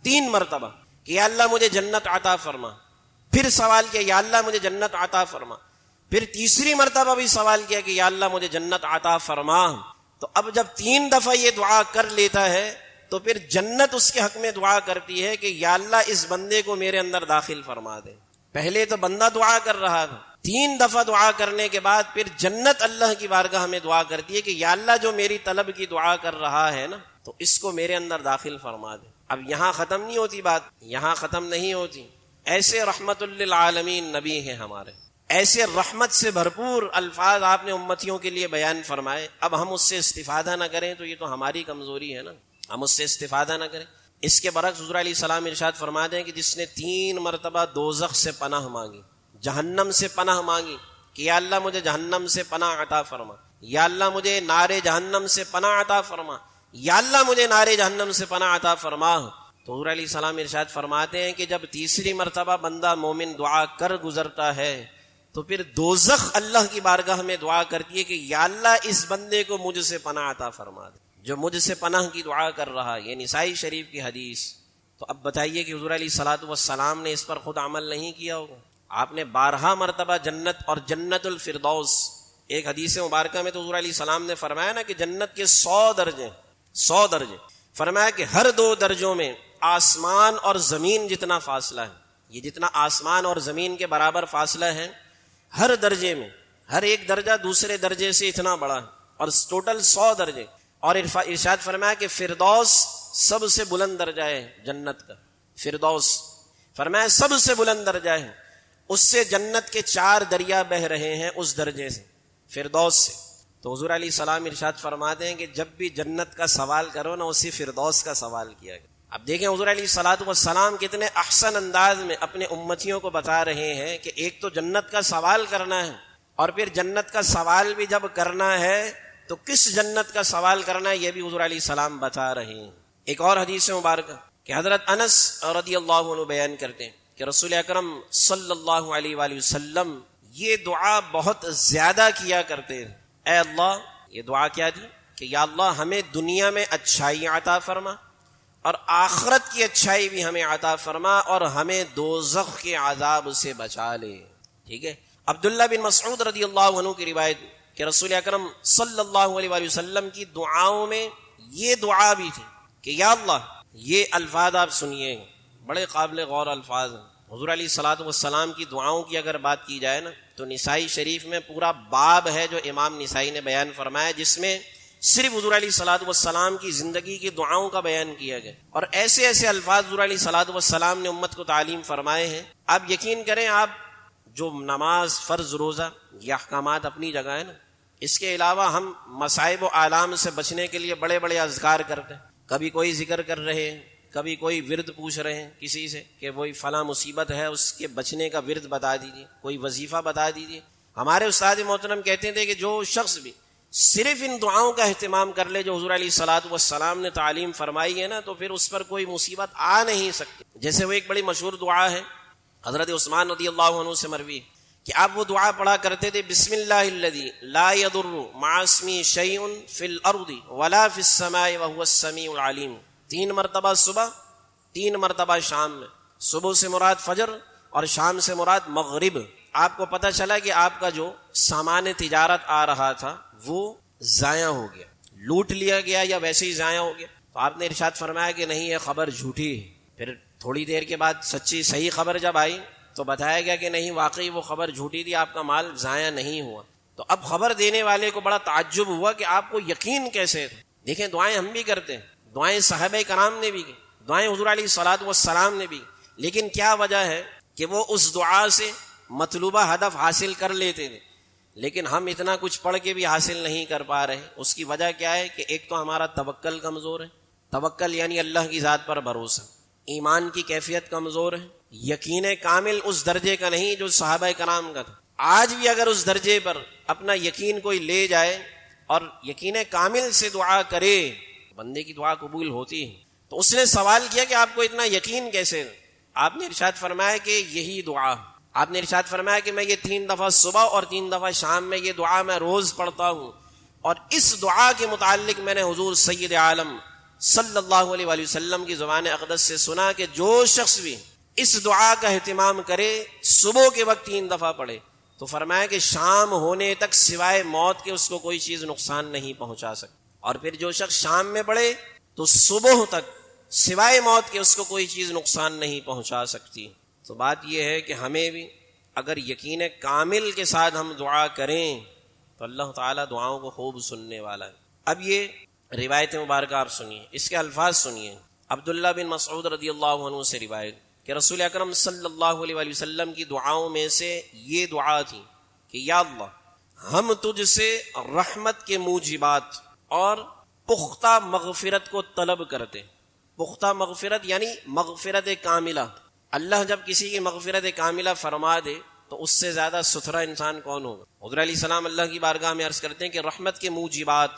3 مرتبہ کہ یا اللہ مجھے جنت عطا فرما، پھر سوال کیا یا اللہ مجھے جنت عطا فرما، پھر تیسری مرتبہ بھی سوال کیا کہ یا اللہ مجھے جنت عطا فرما، تو اب جب 3 دفعہ یہ دعا کر لیتا ہے تو پھر جنت اس کے حق میں دعا کرتی ہے کہ یا اللہ اس بندے کو میرے اندر داخل فرما دے۔ پہلے تو بندہ دعا کر رہا تھا، 3 دفعہ دعا کرنے کے بعد پھر جنت اللہ کی بارگاہ میں دعا کرتی ہے کہ یا اللہ جو میری طلب کی دعا کر رہا ہے نا تو اس کو میرے اندر داخل فرما دے۔ اب یہاں ختم نہیں ہوتی بات، یہاں ختم نہیں ہوتی۔ ایسے رحمت للعالمین نبی ہیں ہمارے، ایسے رحمت سے بھرپور الفاظ آپ نے امتیوں کے لیے بیان فرمائے، اب ہم اس سے استفادہ نہ کریں تو یہ تو ہماری کمزوری ہے نا، ہم اس سے استفادہ نہ کریں۔ اس کے برعکس حضور علیہ السلام ارشاد فرما دیں کہ جس نے 3 مرتبہ دوزخ سے پناہ مانگی، جہنم سے پناہ مانگی کہ یا اللہ مجھے جہنم سے پناہ عطا فرما، یا اللہ مجھے نار جہنم سے پناہ عطا فرما، یا اللہ مجھے نار جہنم سے پناہ عطا فرما، تو حضور علیہ السلام ارشاد فرماتے ہیں کہ جب تیسری مرتبہ بندہ مومن دعا کر گزرتا ہے تو پھر دوزخ اللہ کی بارگاہ میں دعا کرتی ہے کہ یا اللہ اس بندے کو مجھ سے پناہ عطا فرما دے، جو مجھ سے پناہ کی دعا کر رہا۔ یہ نسائی شریف کی حدیث۔ تو اب بتائیے کہ حضور علیہ الصلوۃ والسلام نے اس پر خود عمل نہیں کیا ہوگا؟ آپ نے 12 مرتبہ جنت اور جنت الفردوس، ایک حدیث مبارکہ میں تو حضور علیہ السلام نے فرمایا نا کہ جنت کے 100 درجے، فرمایا کہ ہر 2 درجوں میں آسمان اور زمین جتنا فاصلہ ہے، یہ جتنا آسمان اور زمین کے برابر فاصلہ ہے، ہر درجے میں ہر ایک درجہ دوسرے درجے سے اتنا بڑا ہے، اور ٹوٹل 100 درجے۔ اور ارشاد فرمایا کہ فردوس سب سے بلند درجہ ہے جنت کا، فردوس فرمایا سب سے بلند درجہ ہے، اس سے جنت کے 4 دریا بہ رہے ہیں، اس درجے سے، فردوس سے۔ تو حضور علیہ السلام ارشاد فرماتے ہیں کہ جب بھی جنت کا سوال کرو نا اسی فردوس کا سوال کیا گیا۔ اب دیکھیں حضور علیہ الصلوۃ والسلام کتنے احسن انداز میں اپنے امتیوں کو بتا رہے ہیں کہ ایک تو جنت کا سوال کرنا ہے، اور پھر جنت کا سوال بھی جب کرنا ہے تو کس جنت کا سوال کرنا ہے یہ بھی حضور علیہ السلام بتا رہے ہیں۔ ایک اور حدیث مبارکہ کہ حضرت انس رضی اللہ عنہ بیان کرتے ہیں کہ رسول اکرم صلی اللہ علیہ وآلہ وسلم یہ دعا بہت زیادہ کیا کرتے ہیں۔ اے اللہ، یہ دعا کیا تھی کہ یا اللہ ہمیں دنیا میں اچھائی عطا فرما اور آخرت کی اچھائی بھی ہمیں عطا فرما اور ہمیں دوزخ کے عذاب سے بچا لے۔ ٹھیک ہے۔ عبداللہ بن مسعود رضی اللہ عنہ کی روایت کہ رسول اکرم صلی اللہ علیہ وآلہ وسلم کی دعاؤں میں یہ دعا بھی تھی کہ یا اللہ، یہ الفاظ آپ سنیے، بڑے قابل غور الفاظ ہیں۔ حضور علیہ الصلوۃ والسلام کی دعاؤں کی اگر بات کی جائے نا تو نسائی شریف میں پورا باب ہے جو امام نسائی نے بیان فرمایا، جس میں صرف حضور علیہ الصلوۃ والسلام کی زندگی کی دعاؤں کا بیان کیا گیا، اور ایسے ایسے الفاظ حضور علیہ الصلوۃ والسلام نے امت کو تعلیم فرمائے ہیں۔ آپ یقین کریں، آپ جو نماز، فرض، روزہ، یہ احکامات اپنی جگہ ہے نا، اس کے علاوہ ہم مصائب و آلام سے بچنے کے لیے بڑے بڑے اذکار کرتے ہیں، کبھی کوئی ذکر کر رہے ہیں، کبھی کوئی ورد پوچھ رہے ہیں کسی سے کہ وہی فلاں مصیبت ہے اس کے بچنے کا ورد بتا دیجیے، کوئی وظیفہ بتا دیجیے۔ ہمارے استاد محترم کہتے تھے کہ جو شخص بھی صرف ان دعاؤں کا اہتمام کر لے جو حضور علیہ الصلوۃ والسلام نے تعلیم فرمائی ہے نا تو پھر اس پر کوئی مصیبت آ نہیں سکتی۔ جیسے وہ ایک بڑی مشہور دعا ہے، حضرت عثمان رضی اللہ عنہ سے مروی کہ آپ وہ دعا پڑھا کرتے تھے، بسم اللہ الذی لا یضر مع اسمہ شیء فی الارض ولا فی السماء وهو السمیع العلیم، 3 مرتبہ صبح 3 مرتبہ شام میں، صبح سے مراد فجر اور شام سے مراد مغرب۔ آپ کو پتہ چلا کہ آپ کا جو سامان تجارت آ رہا تھا وہ ضائع ہو گیا، لوٹ لیا گیا یا ویسے ہی ضائع ہو گیا، تو آپ نے ارشاد فرمایا کہ نہیں، یہ خبر جھوٹی ہے۔ پھر تھوڑی دیر کے بعد سچی صحیح خبر جب آئی تو بتایا گیا کہ نہیں، واقعی وہ خبر جھوٹی تھی، آپ کا مال ضائع نہیں ہوا۔ تو اب خبر دینے والے کو بڑا تعجب ہوا کہ آپ کو یقین کیسے تھا۔ دیکھیں، دعائیں ہم بھی کرتے ہیں، دعائیں صحابہ کرام نے بھی کی، دعائیں حضور علیہ الصلوۃ والسلام نے بھی، لیکن کیا وجہ ہے کہ وہ اس دعا سے مطلوبہ ہدف حاصل کر لیتے تھے، لیکن ہم اتنا کچھ پڑھ کے بھی حاصل نہیں کر پا رہے۔ اس کی وجہ کیا ہے کہ ایک تو ہمارا توکل کمزور ہے، توکل یعنی اللہ کی ذات پر بھروسہ، ایمان کی کیفیت کمزور ہے، یقین کامل اس درجے کا نہیں جو صحابہ کرام کا تھا۔ آج بھی اگر اس درجے پر اپنا یقین کوئی لے جائے اور یقین کامل سے دعا کرے، بندے کی دعا قبول ہوتی ہے۔ تو اس نے سوال کیا کہ آپ کو اتنا یقین کیسے؟ آپ نے ارشاد فرمایا کہ یہی دعا، آپ نے ارشاد فرمایا کہ میں یہ 3 دفعہ صبح اور 3 دفعہ شام میں یہ دعا میں روز پڑھتا ہوں، اور اس دعا کے متعلق میں نے حضور سید عالم صلی اللہ علیہ وآلہ وسلم کی زبان اقدس سے سنا کہ جو شخص بھی اس دعا کا اہتمام کرے، صبح کے وقت 3 دفعہ پڑھے، تو فرمایا کہ شام ہونے تک سوائے موت کے اس کو کوئی چیز نقصان نہیں پہنچا سکتی، اور پھر جو شخص شام میں پڑھے تو صبح تک سوائے موت کے اس کو کوئی چیز نقصان نہیں پہنچا سکتی۔ تو بات یہ ہے کہ ہمیں بھی اگر یقین کامل کے ساتھ ہم دعا کریں تو اللہ تعالیٰ دعاؤں کو خوب سننے والا ہے۔ اب یہ روایت مبارکہ آپ سنیے، اس کے الفاظ سنیے۔ عبداللہ بن مسعود رضی اللہ عنہ سے روایت کہ رسول اکرم صلی اللہ علیہ وآلہ وسلم کی دعاؤں میں سے یہ دعا تھی کہ یا اللہ، ہم تجھ سے رحمت کے موجبات اور پختہ مغفرت کو طلب کرتے۔ پختہ مغفرت یعنی مغفرت کاملہ۔ اللہ جب کسی کی مغفرت کاملہ فرما دے تو اس سے زیادہ ستھرا انسان کون ہوگا؟ حضور علیہ السلام اللہ کی بارگاہ میں عرض کرتے ہیں کہ رحمت کے موجبات،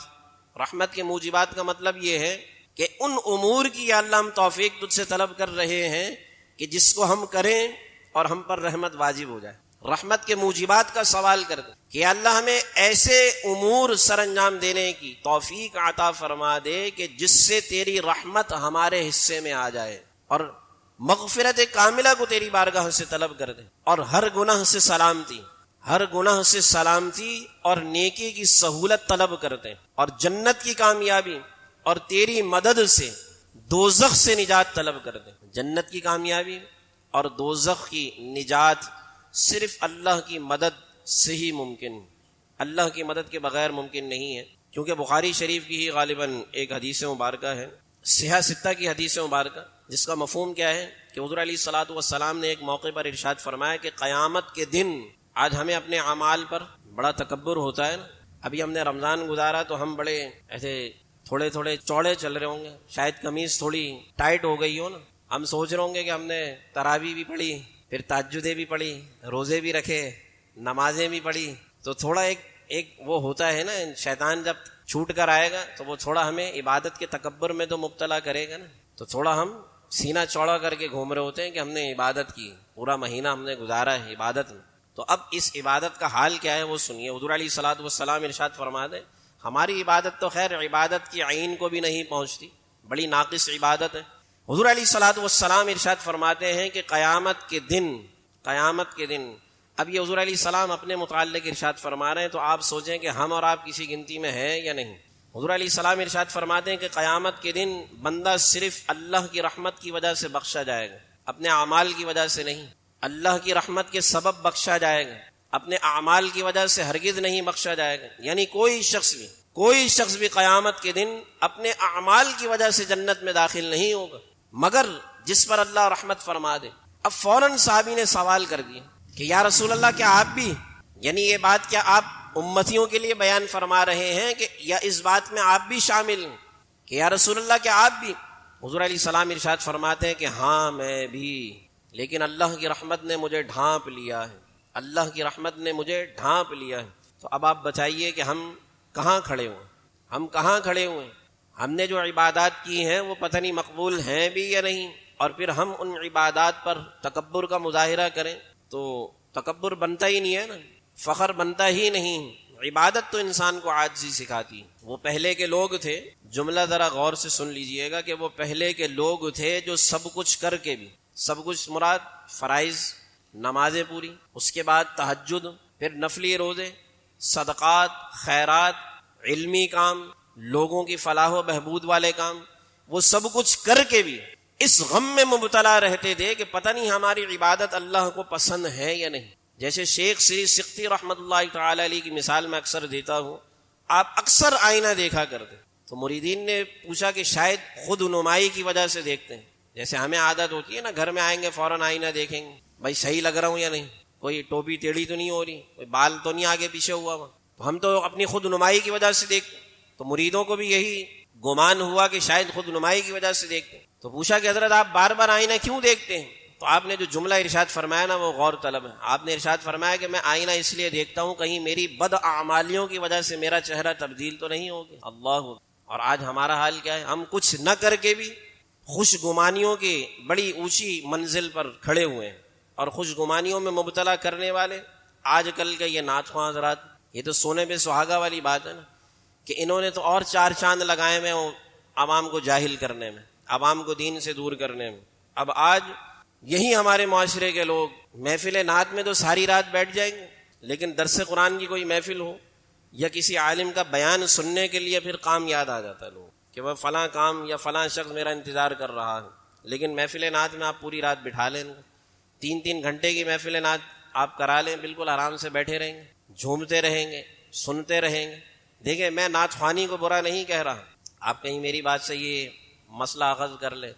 رحمت کے موجبات کا مطلب یہ ہے کہ ان امور کی یا اللہ ہم توفیق تجھ سے طلب کر رہے ہیں کہ جس کو ہم کریں اور ہم پر رحمت واجب ہو جائے۔ رحمت کے موجبات کا سوال کرتے کہ یا اللہ ہمیں ایسے امور سر انجام دینے کی توفیق عطا فرما دے کہ جس سے تیری رحمت ہمارے حصے میں آ جائے، اور مغفرت کاملہ کو تیری بارگاہ سے طلب کر دے، اور ہر گناہ سے سلامتی، ہر گناہ سے سلامتی اور نیکی کی سہولت طلب کرتے ہیں، اور جنت کی کامیابی اور تیری مدد سے دوزخ سے نجات طلب کرتے ہیں۔ جنت کی کامیابی اور دوزخ کی نجات صرف اللہ کی مدد سے ہی ممکن، اللہ کی مدد کے بغیر ممکن نہیں ہے، کیونکہ بخاری شریف کی ہی غالباً ایک حدیث مبارکہ ہے، صحیح ستہ کی حدیث مبارکہ، جس کا مفہوم کیا ہے کہ حضور علیہ الصلوۃ والسلام نے ایک موقع پر ارشاد فرمایا کہ قیامت کے دن، آج ہمیں اپنے اعمال پر بڑا تکبر ہوتا ہے نا، ابھی ہم نے رمضان گزارا تو ہم بڑے ایسے تھوڑے تھوڑے چوڑے چل رہے ہوں گے، شاید قمیض تھوڑی ٹائٹ ہو گئی ہو نا، ہم سوچ رہے ہوں گے کہ ہم نے تراویح بھی پڑھی، پھر تہجدیں بھی پڑھی، روزے بھی رکھے، نمازیں بھی پڑھی، تو تھوڑا ایک وہ ہوتا ہے نا، شیطان جب چھوٹ کر آئے گا تو وہ تھوڑا ہمیں عبادت کے تکبر میں تو مبتلا کرے گا نا، تو تھوڑا ہم سینہ چوڑا کر کے گھوم رہے ہوتے ہیں کہ ہم نے عبادت کی، پورا مہینہ ہم نے گزارا ہے عبادت میں۔ تو اب اس عبادت کا حال کیا ہے وہ سنیے۔ حضور علیہ الصلوۃ والسلام ارشاد فرما دے، ہماری عبادت تو خیر عبادت کی عین کو بھی نہیں پہنچتی، بڑی ناقص عبادت ہے۔ حضور علیہ الصلوۃ والسلام ارشاد فرماتے ہیں کہ قیامت کے دن، اب یہ حضور علیہ السلام اپنے متعلق ارشاد فرما رہے ہیں، تو آپ سوچیں کہ ہم اور آپ کسی گنتی میں ہیں یا نہیں۔ حضور علیہ السلام ارشاد فرماتے ہیں کہ قیامت کے دن بندہ صرف اللہ کی رحمت کی وجہ سے بخشا جائے گا، اپنے اعمال کی وجہ سے نہیں، اللہ کی رحمت کے سبب بخشا جائے گا، اپنے اعمال کی وجہ سے ہرگز نہیں بخشا جائے گا۔ یعنی کوئی شخص بھی قیامت کے دن اپنے اعمال کی وجہ سے جنت میں داخل نہیں ہوگا، مگر جس پر اللہ رحمت فرما دے۔ اب فوراً صحابی نے سوال کر دیا کہ یا رسول اللہ، کیا آپ بھی، یعنی یہ بات کیا آپ امتیوں کے لیے بیان فرما رہے ہیں کہ یا اس بات میں آپ بھی شامل ہیں کہ یا رسول اللہ کیا آپ بھی؟ حضور علیہ السلام ارشاد فرماتے ہیں کہ ہاں میں بھی، لیکن اللہ کی رحمت نے مجھے ڈھانپ لیا ہے، اللہ کی رحمت نے مجھے ڈھانپ لیا ہے۔ تو اب آپ بتائیے کہ ہم کہاں کھڑے ہوئے؟ ہم نے جو عبادات کی ہیں وہ پتہ نہیں مقبول ہیں بھی یا نہیں، اور پھر ہم ان عبادات پر تکبر کا مظاہرہ کریں تو تکبر بنتا ہی نہیں ہے نا، فخر بنتا ہی نہیں، عبادت تو انسان کو عاجزی سکھاتی. وہ پہلے کے لوگ تھے، جملہ ذرا غور سے سن لیجئے گا کہ وہ پہلے کے لوگ تھے جو سب کچھ کر کے بھی، سب کچھ مراد فرائض، نمازیں پوری، اس کے بعد تہجد، پھر نفلی روزے، صدقات، خیرات، علمی کام، لوگوں کی فلاح و بہبود والے کام، وہ سب کچھ کر کے بھی اس غم میں مبتلا رہتے تھے کہ پتہ نہیں ہماری عبادت اللہ کو پسند ہے یا نہیں. جیسے شیخ سری سختی رحمۃ اللہ تعالی علیہ کی مثال میں اکثر دیتا ہوں. آپ اکثر آئینہ دیکھا کرتے تو مریدین نے پوچھا کہ شاید خود نمائی کی وجہ سے دیکھتے ہیں. جیسے ہمیں عادت ہوتی ہے نا، گھر میں آئیں گے فوراً آئینہ دیکھیں گے، بھائی صحیح لگ رہا ہوں یا نہیں، کوئی ٹوپی ٹیڑھی تو نہیں ہو رہی، کوئی بال تو نہیں آگے پیچھے ہوا ہوا. تو ہم تو اپنی خود نمائی کی وجہ سے دیکھتے. تو مریدوں کو بھی یہی گمان ہوا کہ شاید خود نمائی کی وجہ سے دیکھتے. تو پوچھا کہ حضرت آپ بار بار آئینہ کیوں دیکھتے ہیں؟ تو آپ نے جو جملہ ارشاد فرمایا نا وہ غور طلب ہے. آپ نے ارشاد فرمایا کہ میں آئینہ اس لیے دیکھتا ہوں کہیں میری بد اعمالیوں کی وجہ سے میرا چہرہ تبدیل تو نہیں ہوگا. اللہ. اور آج ہمارا حال کیا ہے؟ ہم کچھ نہ کر کے بھی خوش گمانیوں کی بڑی اونچی منزل پر کھڑے ہوئے ہیں، اور خوش گمانیوں میں مبتلا کرنے والے آج کل کے یہ نعت خواں حضرات. یہ تو سونے پہ سہاگا والی بات ہے نا، کہ انہوں نے تو اور چار چاند لگائے ہوئے ہیں عوام کو جاہل کرنے میں، عوام کو دین سے دور کرنے میں. اب آج یہی ہمارے معاشرے کے لوگ محفل نعت میں تو ساری رات بیٹھ جائیں گے، لیکن درس قرآن کی کوئی محفل ہو یا کسی عالم کا بیان سننے کے لیے پھر کام یاد آ جاتا ہے لوگ کہ وہ فلاں کام یا فلاں شخص میرا انتظار کر رہا ہے. لیکن محفل نعت میں آپ پوری رات بٹھا لیں، 3 گھنٹے کی محفل نعت آپ کرا لیں، بالکل آرام سے بیٹھے رہیں گے، جھومتے رہیں گے، سنتے رہیں گے. دیکھیں میں نعت خوانی کو برا نہیں کہہ رہا، آپ کہیں میری بات سے یہ مسئلہ اخذ کر لیں.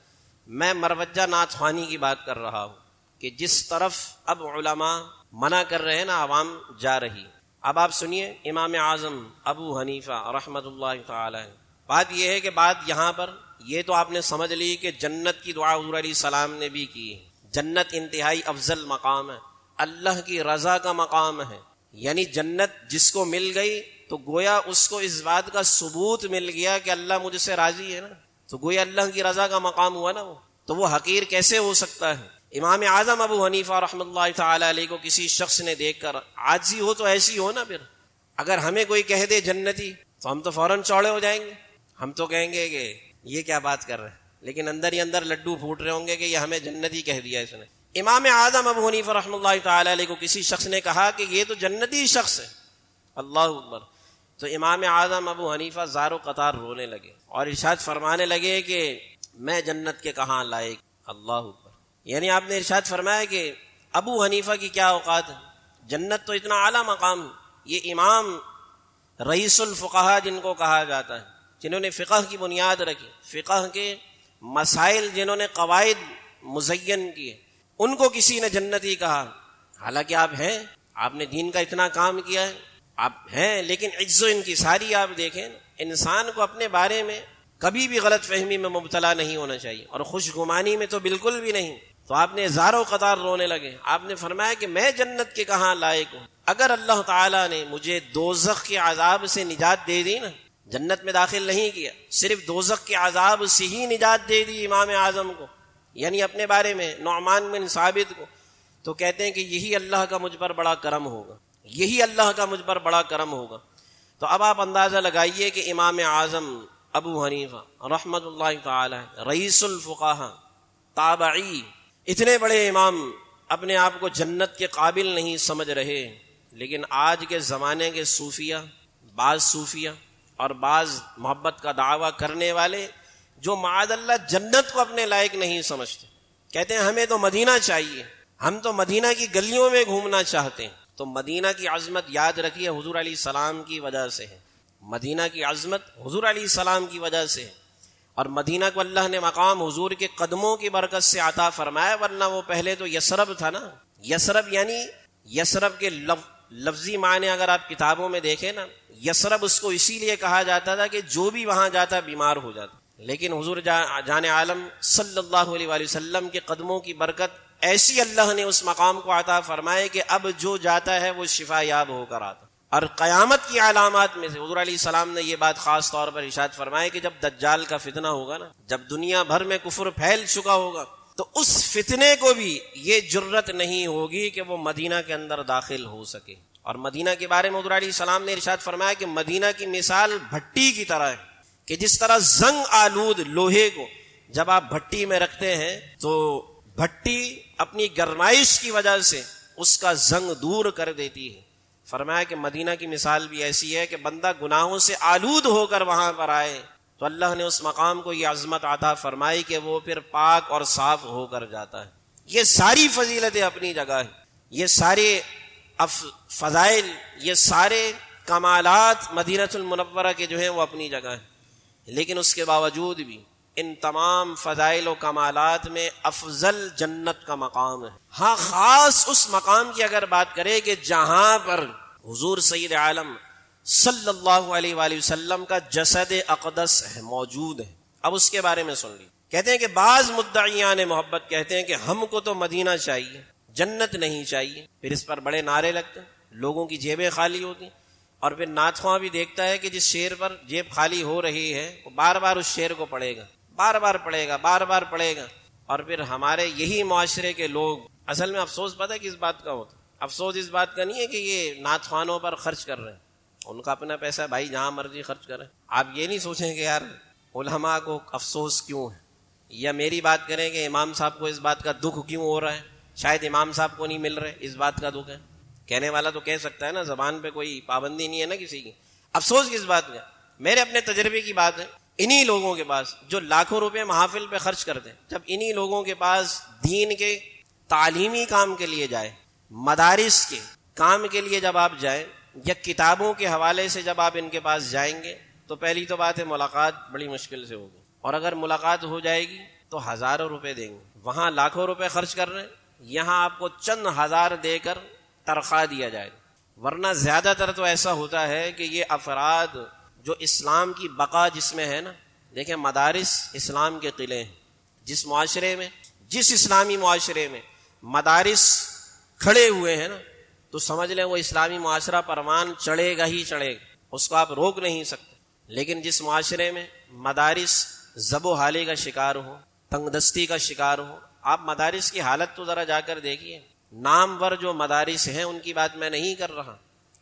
میں مروجہ نعت خوانی کی بات کر رہا ہوں کہ جس طرف اب علماء منع کر رہے ہیں نا عوام جا رہی. اب آپ سنیے امام اعظم ابو حنیفہ رحمۃ اللہ تعالی. بات یہ ہے کہ بات یہاں پر یہ تو آپ نے سمجھ لی کہ جنت کی دعا حضور علیہ السلام نے بھی کی ہے. جنت انتہائی افضل مقام ہے، اللہ کی رضا کا مقام ہے. یعنی جنت جس کو مل گئی تو گویا اس کو اس بات کا ثبوت مل گیا کہ اللہ مجھ سے راضی ہے نا، تو گویا اللہ کی رضا کا مقام ہوا نا. وہ حقیر کیسے ہو سکتا ہے؟ امام اعظم ابو حنیفہ رحمۃ اللہ تعالی علیہ کو کسی شخص نے دیکھ کر عاجزی ہو تو ایسی ہو نا. پھر اگر ہمیں کوئی کہہ دے جنتی تو ہم تو فوراً چوڑے ہو جائیں گے، ہم تو کہیں گے کہ یہ کیا بات کر رہے ہیں، لیکن اندر ہی اندر لڈو پھوٹ رہے ہوں گے کہ یہ ہمیں جنتی کہہ دیا اس نے. امام اعظم ابو حنیفہ رحمۃ اللہ تعالی علیہ کو کسی شخص نے کہا کہ یہ تو جنتی شخص ہے. اللہ اکبر. تو امام اعظم ابو حنیفہ زار و قطار رونے لگے اور ارشاد فرمانے لگے کہ میں جنت کے کہاں لائق. اللہ اکبر. یعنی آپ نے ارشاد فرمایا کہ ابو حنیفہ کی کیا اوقات ہے، جنت تو اتنا اعلیٰ مقام. یہ امام رئیس الفقہا جن کو کہا جاتا ہے، جنہوں نے فقہ کی بنیاد رکھی، فقہ کے مسائل جنہوں نے قواعد مزین کیے، ان کو کسی نے جنتی کہا. حالانکہ آپ ہیں، آپ نے دین کا اتنا کام کیا ہے، آپ ہیں، لیکن عجز و انکساری آپ دیکھیں. انسان کو اپنے بارے میں کبھی بھی غلط فہمی میں مبتلا نہیں ہونا چاہیے، اور خوش گمانی میں تو بالکل بھی نہیں. تو آپ نے زاروں قطار رونے لگے. آپ نے فرمایا کہ میں جنت کے کہاں لائق ہوں. اگر اللہ تعالیٰ نے مجھے دوزخ کے عذاب سے نجات دے دی نا، جنت میں داخل نہیں کیا، صرف دوزخ کے عذاب سے ہی نجات دے دی امام اعظم کو، یعنی اپنے بارے میں نعمان بن ثابت کو، تو کہتے ہیں کہ یہی اللہ کا مجھ پر بڑا کرم ہوگا، یہی اللہ کا مجھ پر بڑا کرم ہوگا. تو اب آپ اندازہ لگائیے کہ امام اعظم ابو حنیفہ رحمۃ اللہ تعالی رئیس الفقہا تابعی، اتنے بڑے امام اپنے آپ کو جنت کے قابل نہیں سمجھ رہے. لیکن آج کے زمانے کے صوفیہ، بعض صوفیہ اور بعض محبت کا دعویٰ کرنے والے جو معاذ اللہ جنت کو اپنے لائق نہیں سمجھتے، کہتے ہیں ہمیں تو مدینہ چاہیے، ہم تو مدینہ کی گلیوں میں گھومنا چاہتے ہیں. تو مدینہ کی عظمت یاد رکھیے حضور علیہ السلام کی وجہ سے ہے. مدینہ کی عظمت حضور علیہ السلام کی وجہ سے ہے، اور مدینہ کو اللہ نے مقام حضور کے قدموں کی برکت سے عطا فرمایا. ورنہ وہ پہلے تو یثرب تھا نا. یثرب یعنی یثرب کے لفظی معنی اگر آپ کتابوں میں دیکھیں نا، یثرب اس کو اسی لیے کہا جاتا تھا کہ جو بھی وہاں جاتا بیمار ہو جاتا. لیکن حضور جان عالم صلی اللہ علیہ وآلہ وسلم کے قدموں کی برکت ایسی اللہ نے اس مقام کو عطا فرمائے کہ اب جو جاتا ہے وہ شفا یاب ہو کر آتا. اور قیامت کی علامات میں سے حضور علیہ السلام نے یہ بات خاص طور پر ارشاد فرمائے کہ جب دجال کا فتنہ ہوگا نا، جب دنیا بھر میں کفر پھیل چکا ہوگا، تو اس فتنے کو بھی یہ جرت نہیں ہوگی کہ وہ مدینہ کے اندر داخل ہو سکے. اور مدینہ کے بارے میں حضور علیہ السلام نے ارشاد فرمایا کہ مدینہ کی مثال بھٹی کی طرح ہے، کہ جس طرح زنگ آلود لوہے کو جب آپ بھٹی میں رکھتے ہیں تو بھٹی اپنی گرمائش کی وجہ سے اس کا زنگ دور کر دیتی ہے، فرمایا کہ مدینہ کی مثال بھی ایسی ہے کہ بندہ گناہوں سے آلود ہو کر وہاں پر آئے تو اللہ نے اس مقام کو یہ عظمت عطا فرمائی کہ وہ پھر پاک اور صاف ہو کر جاتا ہے۔ یہ ساری فضیلتیں اپنی جگہ ہیں، یہ سارے فضائل، یہ سارے کمالات مدینہ المنورہ کے جو ہیں وہ اپنی جگہ ہیں، لیکن اس کے باوجود بھی ان تمام فضائل و کمالات میں افضل جنت کا مقام ہے۔ ہاں، خاص اس مقام کی اگر بات کریں کہ جہاں پر حضور سید عالم صلی اللہ علیہ وآلہ وسلم کا جسد اقدس ہے، موجود ہے، اب اس کے بارے میں سن لیجیے۔ کہتے ہیں کہ بعض مدعیان محبت کہتے ہیں کہ ہم کو تو مدینہ چاہیے، جنت نہیں چاہیے، پھر اس پر بڑے نعرے لگتے ہیں، لوگوں کی جیبیں خالی ہوتی، اور پھر نعت خواں بھی دیکھتا ہے کہ جس شعر پر جیب خالی ہو رہی ہے وہ بار بار اس شعر کو پڑھے گا، بار بار پڑھے گا، بار بار پڑھے گا، اور پھر ہمارے یہی معاشرے کے لوگ، اصل میں افسوس پتہ ہے کس بات کا ہوتا ہے؟ افسوس اس بات کا نہیں ہے کہ یہ نعت خوانوں پر خرچ کر رہے ہیں، ان کا اپنا پیسہ بھائی جہاں مرضی خرچ کریں، آپ یہ نہیں سوچیں کہ یار علماء کو افسوس کیوں ہے، یا میری بات کریں کہ امام صاحب کو اس بات کا دکھ کیوں ہو رہا ہے، شاید امام صاحب کو نہیں مل رہے، اس بات کا دکھ ہے۔ کہنے والا تو کہہ سکتا ہے نا، زبان پہ کوئی پابندی نہیں ہے نا کسی کی، افسوس کس بات کا؟ میرے اپنے تجربے کی بات ہے، انہی لوگوں کے پاس جو لاکھوں روپے محافل پہ خرچ کرتے ہیں، جب انہی لوگوں کے پاس دین کے تعلیمی کام کے لیے جائے، مدارس کے کام کے لیے جب آپ جائیں، یا کتابوں کے حوالے سے جب آپ ان کے پاس جائیں گے تو پہلی تو بات ہے ملاقات بڑی مشکل سے ہوگی، اور اگر ملاقات ہو جائے گی تو ہزاروں روپے دیں گے، وہاں لاکھوں روپے خرچ کر رہے ہیں، یہاں آپ کو چند ہزار دے کر تنخواہ دیا جائے گا۔ ورنہ زیادہ تر تو ایسا ہوتا ہے کہ یہ افراد جو اسلام کی بقا جس میں ہے نا، دیکھیں مدارس اسلام کے قلعے ہیں، جس معاشرے میں، جس اسلامی معاشرے میں مدارس کھڑے ہوئے ہیں نا، تو سمجھ لیں وہ اسلامی معاشرہ پروان چڑھے گا ہی چڑھے گا، اس کو آپ روک نہیں سکتے۔ لیکن جس معاشرے میں مدارس زب و حالی کا شکار ہو، تنگ دستی کا شکار ہو، آپ مدارس کی حالت تو ذرا جا کر دیکھیے، نامور جو مدارس ہیں ان کی بات میں نہیں کر رہا،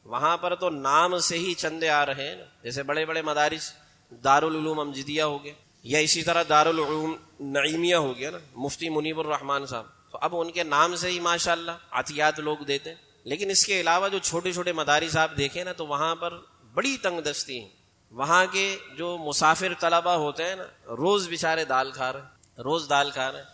وہاں پر تو نام سے ہی چندے آ رہے ہیں نا، جیسے بڑے بڑے مدارس دارالعلوم امجدیہ ہو گیا، یا اسی طرح دارالعلوم نعیمیہ ہو گیا نا، مفتی منیب الرحمان صاحب، تو اب ان کے نام سے ہی ماشاءاللہ عطیات لوگ دیتے ہیں۔ لیکن اس کے علاوہ جو چھوٹے چھوٹے مدارس آپ دیکھیں نا، تو وہاں پر بڑی تنگ دستی ہے، وہاں کے جو مسافر طلبہ ہوتے ہیں نا، روز بیچارے دال کھا رہے ہیں، روز دال کھا رہے ہیں۔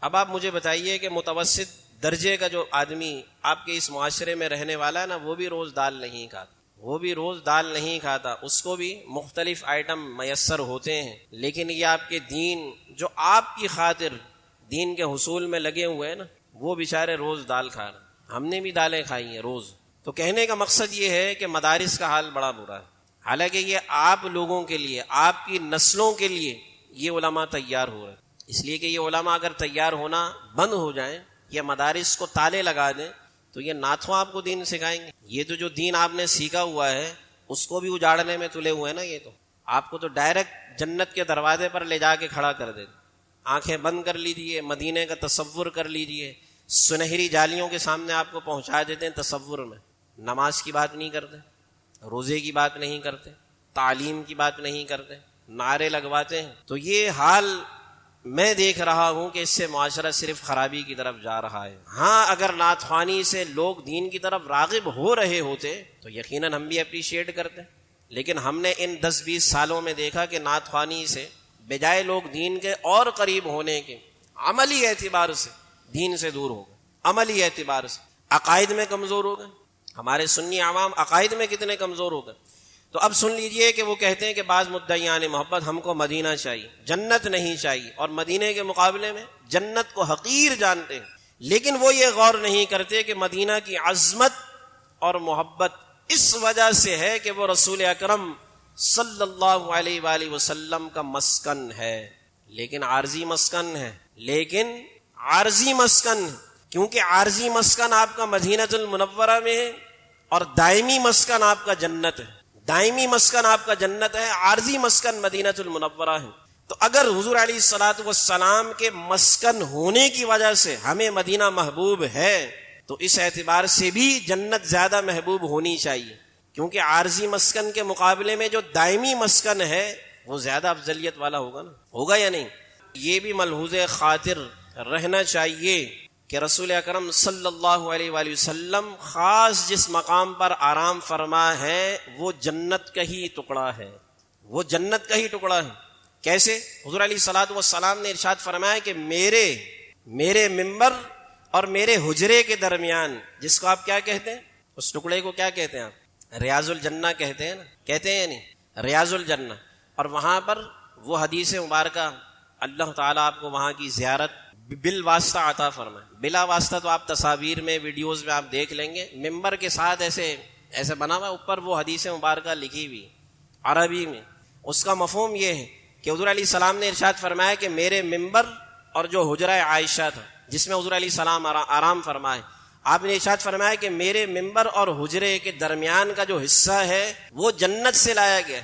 اب آپ مجھے بتائیے کہ متوسط درجے کا جو آدمی آپ کے اس معاشرے میں رہنے والا ہے نا، وہ بھی روز دال نہیں کھاتا، وہ بھی روز دال نہیں کھاتا، اس کو بھی مختلف آئٹم میسر ہوتے ہیں، لیکن یہ آپ کے دین جو آپ کی خاطر دین کے حصول میں لگے ہوئے ہیں نا، وہ بیچارے روز دال کھا رہے ہیں۔ ہم نے بھی دالیں کھائی ہیں روز۔ تو کہنے کا مقصد یہ ہے کہ مدارس کا حال بڑا برا ہے، حالانکہ یہ آپ لوگوں کے لیے، آپ کی نسلوں کے لیے یہ علماء تیار ہو رہے ہیں، اس لیے کہ یہ علماء اگر تیار ہونا بند ہو جائیں یا مدارس کو تالے لگا دیں تو یہ ناتھواں آپ کو دین سکھائیں گے۔ یہ تو جو دین آپ نے سیکھا ہوا ہے اس کو بھی اجاڑنے میں تلے ہوئے ہیں نا، یہ تو آپ کو تو ڈائریکٹ جنت کے دروازے پر لے جا کے کھڑا کر دیں۔ آنکھیں بند کر لیجیے، مدینے کا تصور کر لیجیے، سنہری جالیوں کے سامنے آپ کو پہنچا دیتے ہیں تصور میں۔ نماز کی بات نہیں کرتے، روزے کی بات نہیں کرتے، تعلیم کی بات نہیں کرتے، نعرے لگواتے ہیں۔ تو یہ حال میں دیکھ رہا ہوں کہ اس سے معاشرہ صرف خرابی کی طرف جا رہا ہے۔ ہاں، اگر نعت خوانی سے لوگ دین کی طرف راغب ہو رہے ہوتے تو یقیناً ہم بھی اپریشیٹ کرتے، لیکن ہم نے ان 10-20 سالوں میں دیکھا کہ نعت خوانی سے بجائے لوگ دین کے اور قریب ہونے کے، عملی اعتبار سے دین سے دور ہو گئے، عملی اعتبار سے عقائد میں کمزور ہو گئے۔ ہمارے سنی عوام عقائد میں کتنے کمزور ہو گئے۔ تو اب سن لیجئے کہ وہ کہتے ہیں کہ بعض مدعیان محبت ہم کو مدینہ چاہیے، جنت نہیں چاہیے، اور مدینے کے مقابلے میں جنت کو حقیر جانتے ہیں، لیکن وہ یہ غور نہیں کرتے کہ مدینہ کی عظمت اور محبت اس وجہ سے ہے کہ وہ رسول اکرم صلی اللہ علیہ وآلہ وسلم کا مسکن ہے، لیکن عارضی مسکن ہے، لیکن عارضی مسکن ہے، کیونکہ عارضی مسکن آپ کا مدینہ المنورہ میں ہے اور دائمی مسکن آپ کا جنت ہے، دائمی مسکن آپ کا جنت ہے، عارضی مسکن مدینہ المنورہ ہے۔ تو اگر حضور علیہ الصلوۃ والسلام کے مسکن ہونے کی وجہ سے ہمیں مدینہ محبوب ہے تو اس اعتبار سے بھی جنت زیادہ محبوب ہونی چاہیے، کیونکہ عارضی مسکن کے مقابلے میں جو دائمی مسکن ہے وہ زیادہ افضلیت والا ہوگا نا، ہوگا یا نہیں؟ یہ بھی ملحوظ خاطر رہنا چاہیے کہ رسول اکرم صلی اللہ علیہ وآلہ وسلم خاص جس مقام پر آرام فرما ہے وہ جنت کا ہی ٹکڑا ہے، وہ جنت کا ہی ٹکڑا ہے۔ کیسے؟ حضور علیہ الصلوۃ والسلام نے ارشاد فرمایا کہ میرے ممبر اور میرے حجرے کے درمیان، جس کو آپ کیا کہتے ہیں، اس ٹکڑے کو کیا کہتے ہیں آپ؟ ریاض الجنہ کہتے ہیں نا، کہتے ہیں یا نہیں؟ ریاض الجنہ۔ اور وہاں پر وہ حدیث مبارکہ اللہ تعالیٰ آپ کو وہاں کی زیارت بالواسطہ عطا فرمائے۔ بلا واسطہ تو آپ تصاویر میں، ویڈیوز میں آپ دیکھ لیں گے، ممبر کے ساتھ ایسے بنا ہوا، اوپر وہ حدیث مبارکہ لکھی ہوئی عربی میں۔ اس کا مفہوم یہ ہے کہ حضور علیہ السلام نے ارشاد فرمایا کہ میرے ممبر اور جو حجرہ عائشہ تھا جس میں حضور علیہ السلام آرام فرمائے، آپ نے ارشاد فرمایا کہ میرے ممبر اور حجرے کے درمیان کا جو حصہ ہے وہ جنت سے لایا گیا،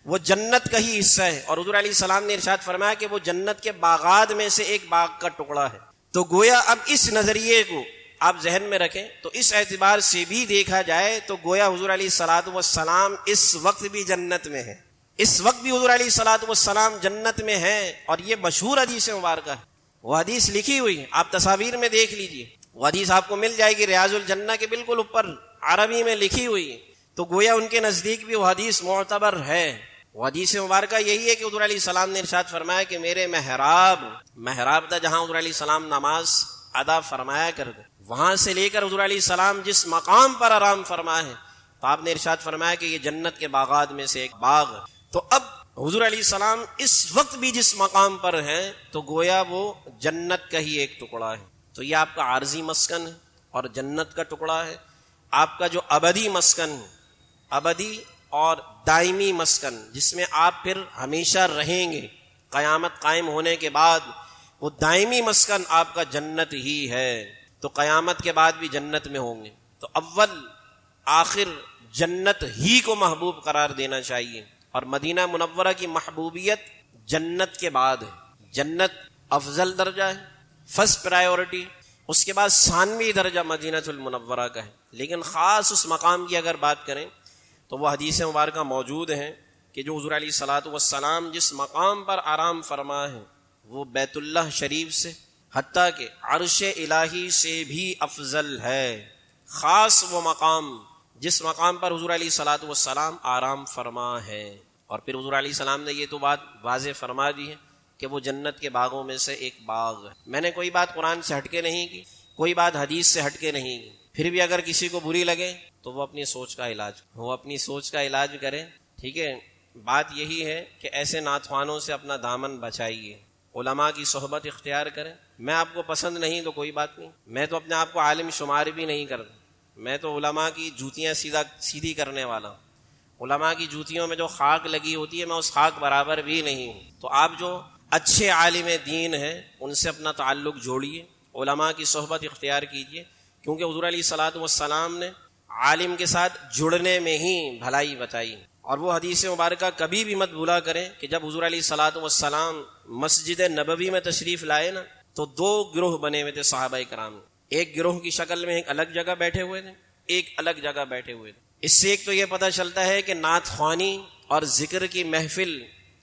وہ جنت کا ہی حصہ ہے۔ اور حضور علیہ السلام نے ارشاد فرمایا کہ وہ جنت کے باغات میں سے ایک باغ کا ٹکڑا ہے۔ تو گویا اب اس نظریے کو آپ ذہن میں رکھیں تو اس اعتبار سے بھی دیکھا جائے تو گویا حضور علیہ الصلوۃ والسلام اس وقت بھی جنت میں ہے، اس وقت بھی حضور علیہ الصلوۃ والسلام جنت میں ہیں۔ اور یہ مشہور حدیث مبارکہ ہے، وہ حدیث لکھی ہوئی ہے، آپ تصاویر میں دیکھ لیجئے، وہ حدیث آپ کو مل جائے گی ریاض الجنہ کے بالکل اوپر عربی میں لکھی ہوئی ہے۔ تو گویا ان کے نزدیک بھی وہ حدیث معتبر ہے۔ وہ حدیث مبارکہ یہی ہے کہ حضور علیہ السلام نے ارشاد فرمایا کہ میرے محراب تھا جہاں حضور علیہ السلام نماز ادا فرمایا کرتے، وہاں سے لے کر حضور علیہ السلام جس مقام پر آرام فرمائے ہیں تو آپ نے ارشاد فرمایا کہ یہ جنت کے باغات میں سے ایک باغ ہے۔ تو اب حضور علیہ السلام اس وقت بھی جس مقام پر ہیں تو گویا وہ جنت کا ہی ایک ٹکڑا ہے۔ تو یہ آپ کا عارضی مسکن ہے اور جنت کا ٹکڑا ہے۔ آپ کا جو ابدی مسکن ہے، ابدی اور دائمی مسکن، جس میں آپ پھر ہمیشہ رہیں گے قیامت قائم ہونے کے بعد، وہ دائمی مسکن آپ کا جنت ہی ہے۔ تو قیامت کے بعد بھی جنت میں ہوں گے۔ تو اول آخر جنت ہی کو محبوب قرار دینا چاہیے، اور مدینہ منورہ کی محبوبیت جنت کے بعد ہے۔ جنت افضل درجہ ہے، فرسٹ پرائیورٹی، اس کے بعد ثانوی درجہ مدینہ المنورہ کا ہے۔ لیکن خاص اس مقام کی اگر بات کریں تو وہ حدیث مبارکہ موجود ہیں کہ جو حضور علیہ الصلوۃ والسلام جس مقام پر آرام فرما ہے وہ بیت اللہ شریف سے حتیٰ کہ عرش الہی سے بھی افضل ہے۔ خاص وہ مقام جس مقام پر حضور علیہ الصلوۃ والسلام آرام فرما ہے۔ اور پھر حضور علیہ السلام نے یہ تو بات واضح فرما دی ہے کہ وہ جنت کے باغوں میں سے ایک باغ ہے۔ میں نے کوئی بات قرآن سے ہٹ کے نہیں کی، کوئی بات حدیث سے ہٹ کے نہیں کی۔ پھر بھی اگر کسی کو بری لگے تو وہ اپنی سوچ کا علاج کرے، ٹھیک ہے۔ بات یہی ہے کہ ایسے ناتخوانوں سے اپنا دامن بچائیے، علماء کی صحبت اختیار کریں۔ میں آپ کو پسند نہیں تو کوئی بات نہیں، میں تو اپنے آپ کو عالم شمار بھی نہیں کرتا، میں تو علماء کی جوتیاں سیدھی کرنے والا ہوں۔ علماء کی جوتیوں میں جو خاک لگی ہوتی ہے میں اس خاک برابر بھی نہیں ہوں۔ تو آپ جو اچھے عالم دین ہیں ان سے اپنا تعلق جوڑیے، علماء کی صحبت اختیار کیجیے، کیونکہ حضور علیہ الصلوۃ والسلام نے عالم کے ساتھ جڑنے میں ہی بھلائی بتائی۔ اور وہ حدیث مبارکہ کبھی بھی مت بھولا کریں کہ جب حضور علیہ الصلوۃ والسلام مسجد نبوی میں تشریف لائے نا تو دو گروہ بنے ہوئے تھے صحابہ کرام، ایک گروہ کی شکل میں ایک الگ جگہ بیٹھے ہوئے تھے، ایک الگ جگہ بیٹھے ہوئے تھے۔ اس سے ایک تو یہ پتہ چلتا ہے کہ نعت خوانی اور ذکر کی محفل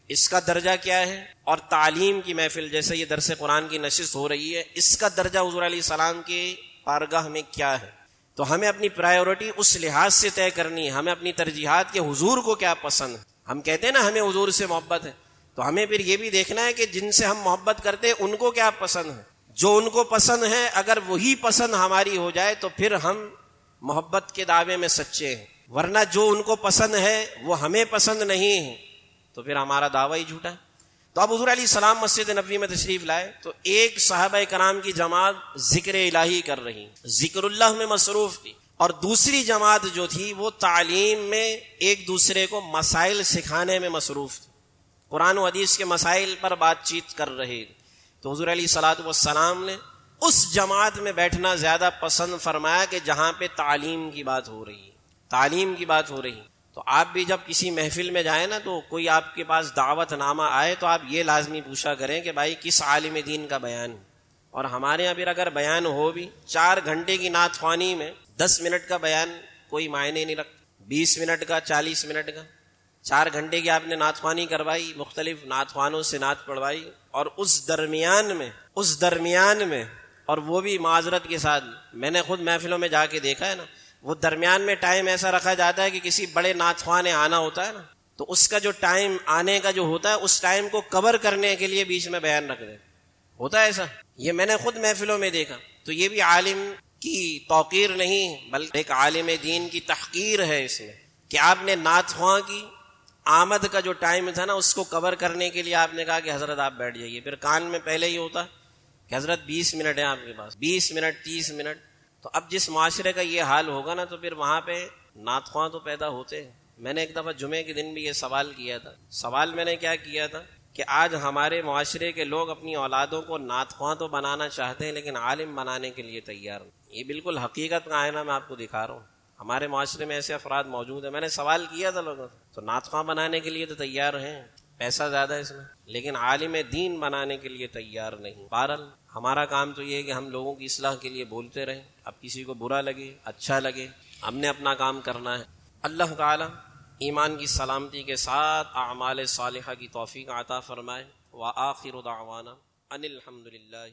اس کا درجہ کیا ہے، اور تعلیم کی محفل جیسے یہ درس قرآن کی نشست ہو رہی ہے اس کا درجہ حضور علیہ السلام کے بارگاہ میں کیا ہے۔ تو ہمیں اپنی پرائیورٹی اس لحاظ سے طے کرنی ہے، ہمیں اپنی ترجیحات کے حضور کو کیا پسند ہے۔ ہم کہتے ہیں نا ہمیں حضور سے محبت ہے، تو ہمیں پھر یہ بھی دیکھنا ہے کہ جن سے ہم محبت کرتے ہیں ان کو کیا پسند ہے۔ جو ان کو پسند ہے اگر وہی پسند ہماری ہو جائے تو پھر ہم محبت کے دعوے میں سچے ہیں، ورنہ جو ان کو پسند ہے وہ ہمیں پسند نہیں ہے تو پھر ہمارا دعویٰ ہی جھوٹا ہے۔ تو اب حضور علیہ السلام مسجد نبوی میں تشریف لائے تو ایک صحابہ کرام کی جماعت ذکر الہی کر رہی، ذکر اللہ میں مصروف تھی، اور دوسری جماعت جو تھی وہ تعلیم میں ایک دوسرے کو مسائل سکھانے میں مصروف تھی، قرآن و حدیث کے مسائل پر بات چیت کر رہے۔ تو حضور علیہ الصلوۃ والسلام نے اس جماعت میں بیٹھنا زیادہ پسند فرمایا کہ جہاں پہ تعلیم کی بات ہو رہی ہے، تعلیم کی بات ہو رہی ہے۔ تو آپ بھی جب کسی محفل میں جائیں نا تو کوئی آپ کے پاس دعوت نامہ آئے تو آپ یہ لازمی پوچھا کریں کہ بھائی کس عالم دین کا بیان ہے، اور ہمارے یہاں پھر اگر بیان ہو بھی 4 گھنٹے کی نعت خوانی میں 10 منٹ کا بیان کوئی معنی نہیں رکھتا، 20 منٹ کا، 40 منٹ کا، 4 گھنٹے کی آپ نے نعت خوانی کروائی، مختلف نعت خوانوں سے نعت پڑھوائی، اور اس درمیان میں اور وہ بھی معذرت کے ساتھ، میں نے خود محفلوں میں جا کے دیکھا ہے نا، وہ درمیان میں ٹائم ایسا رکھا جاتا ہے کہ کسی بڑے نعت خواہ نے آنا ہوتا ہے نا، تو اس کا جو ٹائم آنے کا جو ہوتا ہے اس ٹائم کو کور کرنے کے لیے بیچ میں بیان رکھ دیں، ہوتا ہے ایسا، یہ میں نے خود محفلوں میں دیکھا۔ تو یہ بھی عالم کی توقیر نہیں بلکہ ایک عالم دین کی تحقیر ہے اس میں، کہ آپ نے نعت خواہ کی آمد کا جو ٹائم تھا نا اس کو کور کرنے کے لیے آپ نے کہا کہ حضرت آپ بیٹھ جائیے، پھر کان میں پہلے ہی ہوتا کہ حضرت 20 منٹ ہے آپ کے پاس، 20 منٹ 30 منٹ، تو اب جس معاشرے کا یہ حال ہوگا نا تو پھر وہاں پہ نعت خواہ تو پیدا ہوتے ہیں۔ میں نے ایک دفعہ جمعے کے دن بھی یہ سوال کیا تھا، سوال میں نے کیا کیا تھا کہ آج ہمارے معاشرے کے لوگ اپنی اولادوں کو نعت خواہ تو بنانا چاہتے ہیں لیکن عالم بنانے کے لیے تیار نہیں۔ یہ بالکل حقیقت کا آئینہ میں آپ کو دکھا رہا ہوں، ہمارے معاشرے میں ایسے افراد موجود ہیں۔ میں نے سوال کیا تھا لوگوں سے، تو نعت خواہ بنانے کے لیے تو تیار ہیں، پیسہ زیادہ ہے اس میں، لیکن عالم دین بنانے کے لیے تیار نہیں۔ بہرحال ہمارا کام تو یہ ہے کہ ہم لوگوں کی اصلاح کے لیے بولتے رہیں، اب کسی کو برا لگے اچھا لگے، ہم نے اپنا کام کرنا ہے۔ اللہ تعالی ایمان کی سلامتی کے ساتھ اعمال صالحہ کی توفیق عطا فرمائے۔ وآخر دعوانا ان الحمد للہ